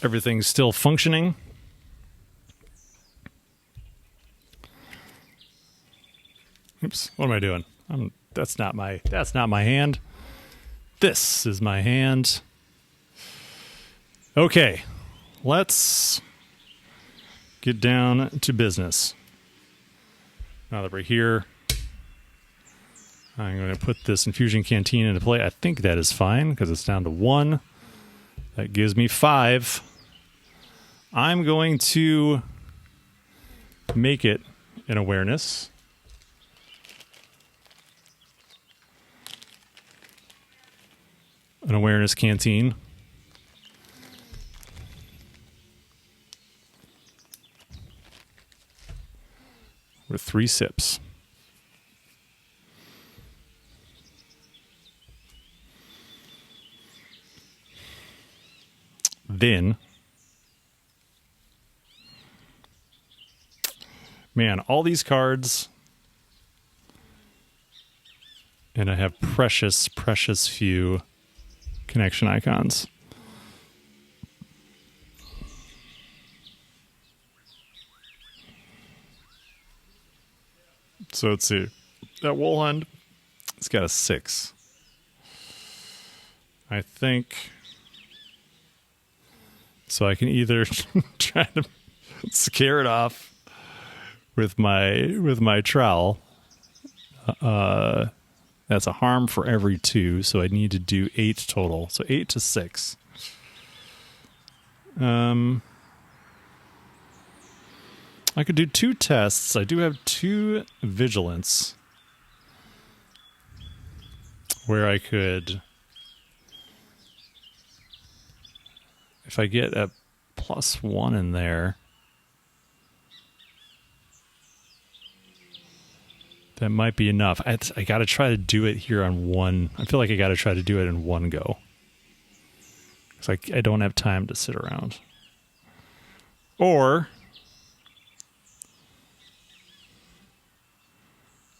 Everything's still functioning. Oops, what am I doing? That's not my hand. This is my hand. Okay, let's get down to business. Now that we're here, I'm going to put this infusion canteen into play. I think that is fine because it's down to 1. That gives me 5. I'm going to make it an awareness. An awareness canteen. With 3 sips. then, man, all these cards, and I have precious, precious few connection icons. So let's see. That Woolhund, it's got a 6. I think. So I can either try to scare it off with my trowel. That's a harm for every 2, so I need to do 8 total. So 8 to 6. I could do 2 tests. I do have 2 vigilance where I could, if I get a +1 in there, that might be enough. I got to try to do it here on one. I feel like I got to try to do it in one go. It's like I don't have time to sit around. Or,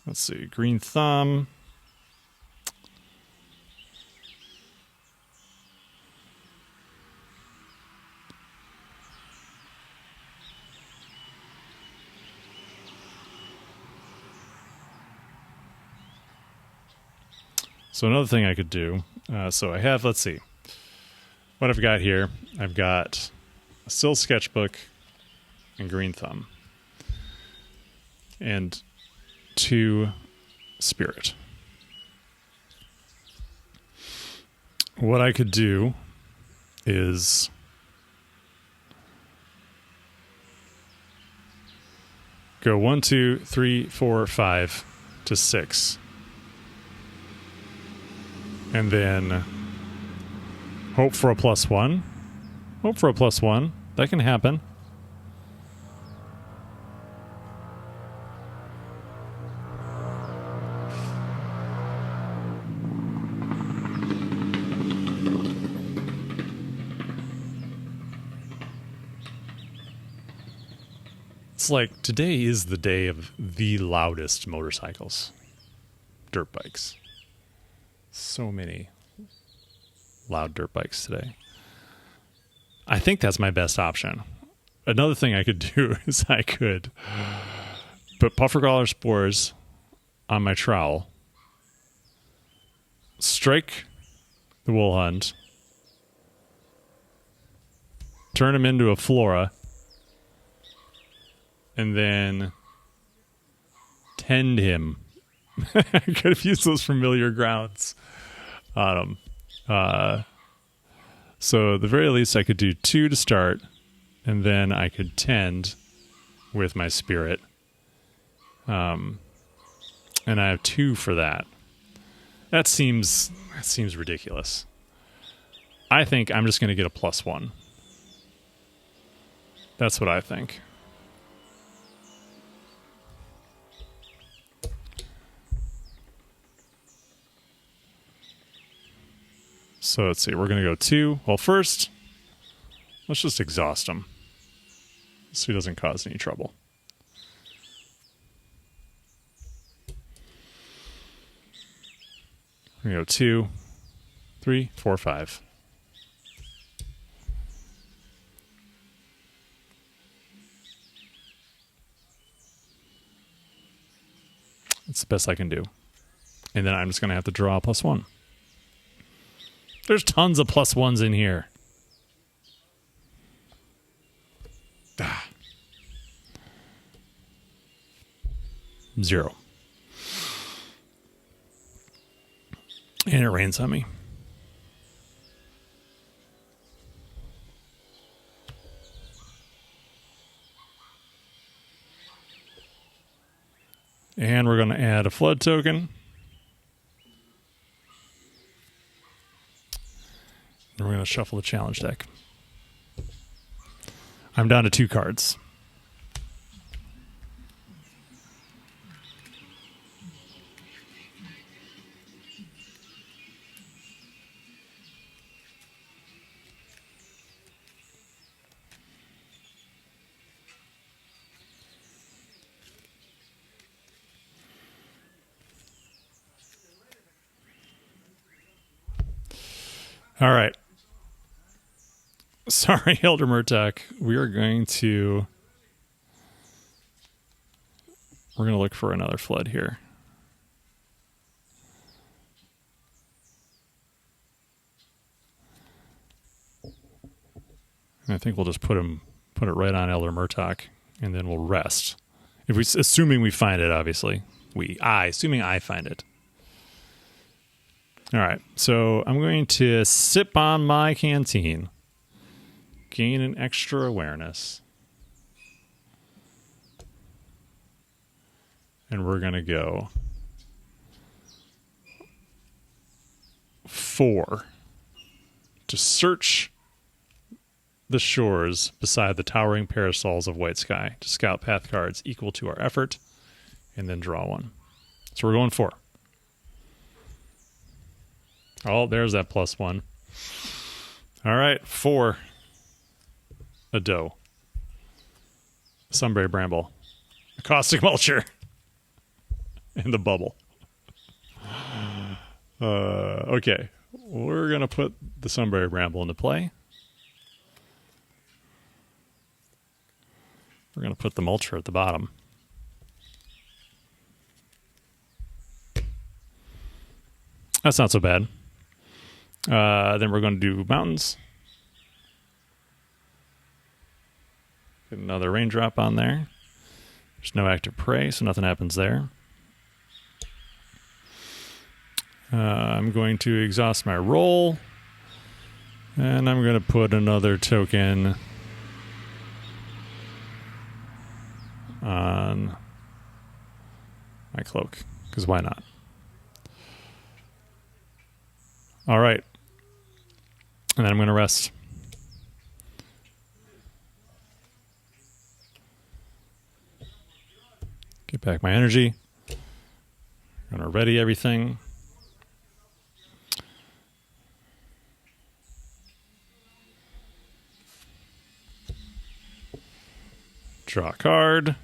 let's see, Green Thumb. So another thing I could do, so I have, let's see, what I've got here. I've got a Still Sketchbook and Green Thumb. And 2 Spirit. What I could do is go 1, 2, 3, 4, 5 to 6. And then hope for a +1. Hope for a +1. That can happen. It's like today is the day of the loudest motorcycles. Dirt bikes. So many loud dirt bikes today. I think that's my best option. Another thing I could do is I could put puffer collar spores on my trowel, strike the Woolhund, turn him into a Flora, and then tend him. I could have used those familiar grounds on him. So at the very least, I could do 2 to start, and then I could tend with my Spirit. And I have 2 for that. That seems ridiculous. I think I'm just going to get a +1. That's what I think. So let's see, we're going to go 2. Well, first, let's just exhaust him so he doesn't cause any trouble. We're going to go 2, 3, 4, 5. That's the best I can do. And then I'm just going to have to draw a +1. There's tons of +1s in here. 0. And it rains on me. And we're going to add a flood token. And we're going to shuffle the challenge deck. I'm down to 2 cards. All right. Sorry, Elder Murdoch. We're going to look for another flood here. And I think we'll just put it right on Elder Murdoch, and then we'll rest. Assuming we find it, obviously. Assuming I find it. All right, so I'm going to sip on my canteen. Gain an extra awareness. And we're going to go 4 to search the shores beside the towering parasols of white sky to scout path cards equal to our effort, and then draw 1. So we're going 4. Oh, there's that +1. All right, 4. A doe. Sunbury bramble. A caustic mulcher. And the bubble. Okay. We're going to put the sunbury bramble into play. We're going to put the mulcher at the bottom. That's not so bad. Then we're going to do mountains. Get another raindrop on there. There's no active prey, so nothing happens there. I'm going to exhaust my roll. And I'm going to put another token on my cloak, because why not? All right. And then I'm going to rest. Get back my energy. I'm going to ready everything. Draw a card.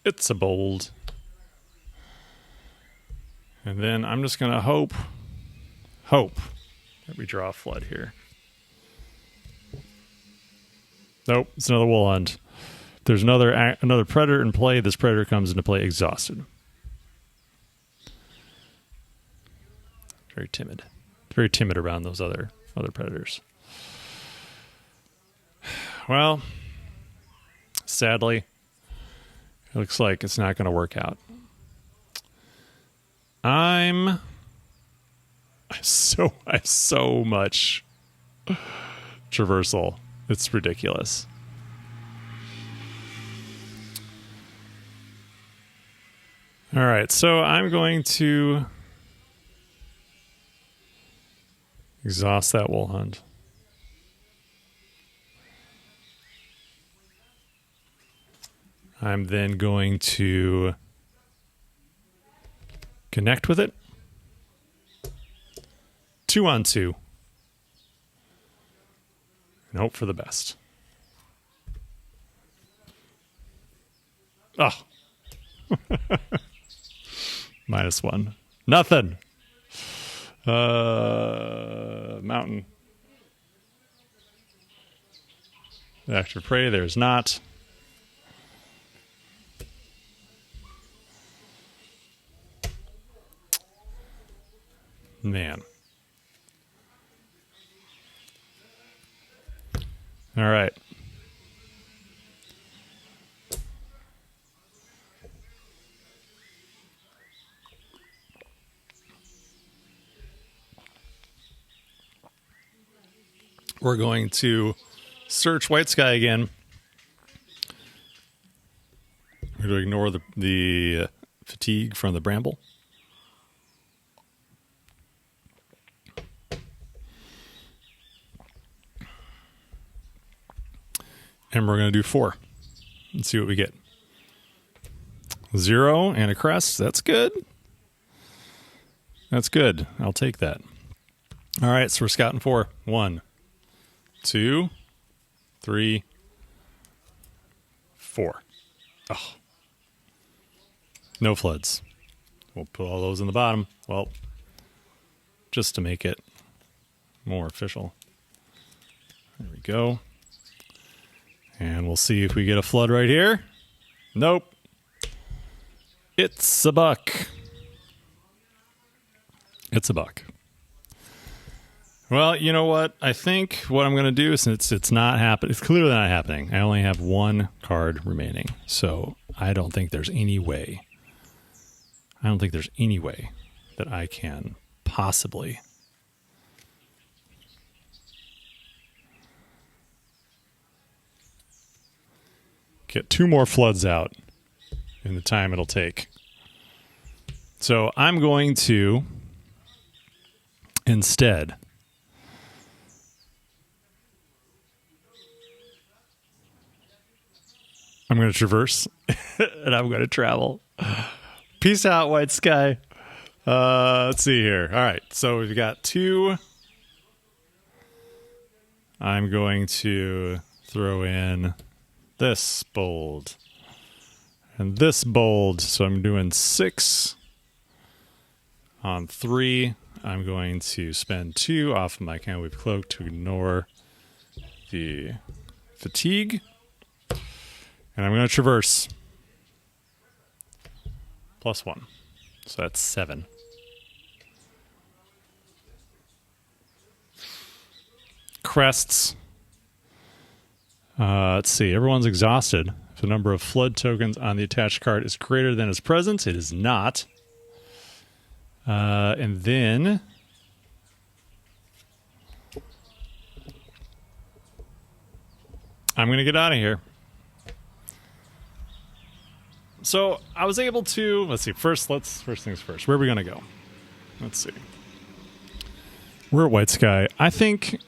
It's a bold. And then I'm just going to hope that we draw a flood here. Nope, it's another wool hunt. If there's another predator in play, this predator comes into play exhausted. Very timid. Very timid around those other predators. Well, sadly, it looks like it's not going to work out. I so much traversal. It's ridiculous. All right, so I'm going to exhaust that wool hunt. I'm then going to connect with it. 2 on 2. And hope for the best. Oh. -1. Nothing. Mountain. Active prey, there's not. Man. All right. We're going to search white sky again. We're going to ignore the fatigue from the bramble. And we're going to do 4 and see what we get. 0 and a crest. That's good. That's good. I'll take that. All right, so we're scouting 4. 1, 2, 3, 4. Oh. No floods. We'll put all those in the bottom. Well, just to make it more official. There we go. And we'll see if we get a flood right here. Nope. It's a buck. It's a buck. Well, you know what? I think what I'm going to do, since it's not happening, it's clearly not happening. I only have one card remaining. So I don't think there's any way. That I can possibly get two more floods out in the time it'll take. So I'm going to instead I'm going to traverse and I'm going to travel. Peace out, white sky. Let's see here. All right, so we've got two. I'm going to throw in this bold and this bold. So I'm doing 6 on 3. I'm going to spend 2 off of my Can't Weave Cloak to ignore the fatigue. And I'm going to traverse. +1. So that's 7. Crests. Let's see. Everyone's exhausted. If the number of flood tokens on the attached card is greater than its presence, it is not. And then I'm going to get out of here. So I was able to, let's see, first things first. Where are we going to go? Let's see. We're at White Sky. I think,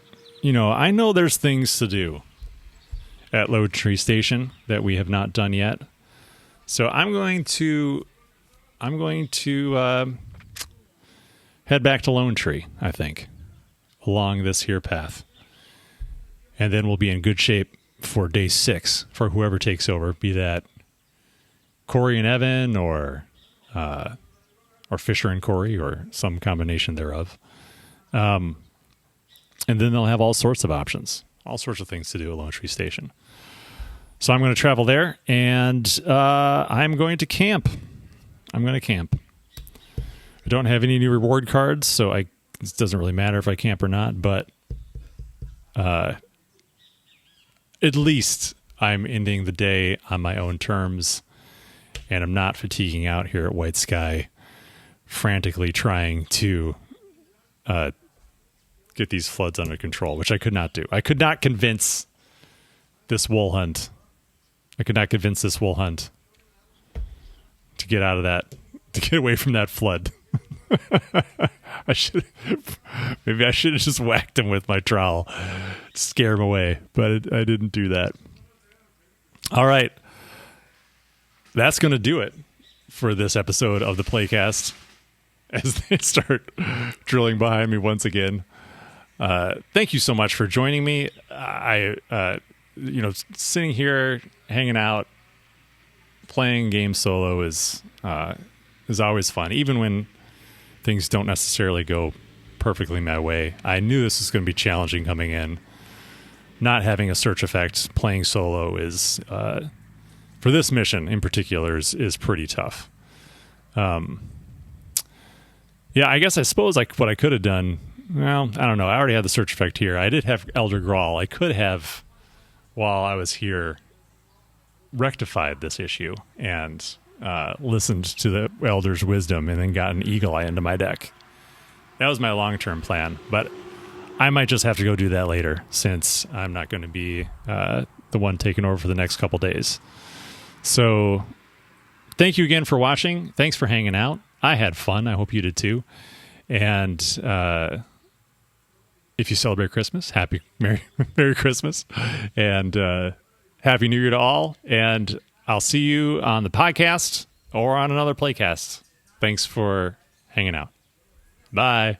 I know there's things to do at Lone Tree Station that we have not done yet. So I'm going to head back to Lone Tree, I think, along this here path. And then we'll be in good shape for day 6 for whoever takes over, be that Corey and Evan or Fisher and Corey or some combination thereof. And then they'll have all sorts of options, all sorts of things to do at Lone Tree Station. So I'm going to travel there, and I'm going to camp. I don't have any new reward cards, so it doesn't really matter if I camp or not, but at least I'm ending the day on my own terms, and I'm not fatiguing out here at White Sky, frantically trying to get these floods under control, which I could not do. I could not convince this wool hunt. to get out of that, to get away from that flood. I should have just whacked him with my trowel, scare him away, but I didn't do that. All right. That's going to do it for this episode of the Playcast as they start drilling behind me once again. Thank you so much for joining me. Sitting here, hanging out, playing games solo is always fun, even when things don't necessarily go perfectly my way. I knew this was going to be challenging coming in. Not having a search effect, playing solo is, for this mission in particular, is pretty tough. I suppose what I could have done, well, I don't know. I already had the search effect here. I did have Elder Grawl. I could have, while I was here, rectified this issue and listened to the Elder's wisdom and then got an Eagle Eye into my deck. That was my long-term plan, but I might just have to go do that later since I'm not going to be the one taking over for the next couple days. So thank you again for watching. Thanks for hanging out. I had fun. I hope you did too. And if you celebrate Christmas, Merry Christmas, and Happy New Year to all. And I'll see you on the podcast or on another Playcast. Thanks for hanging out. Bye.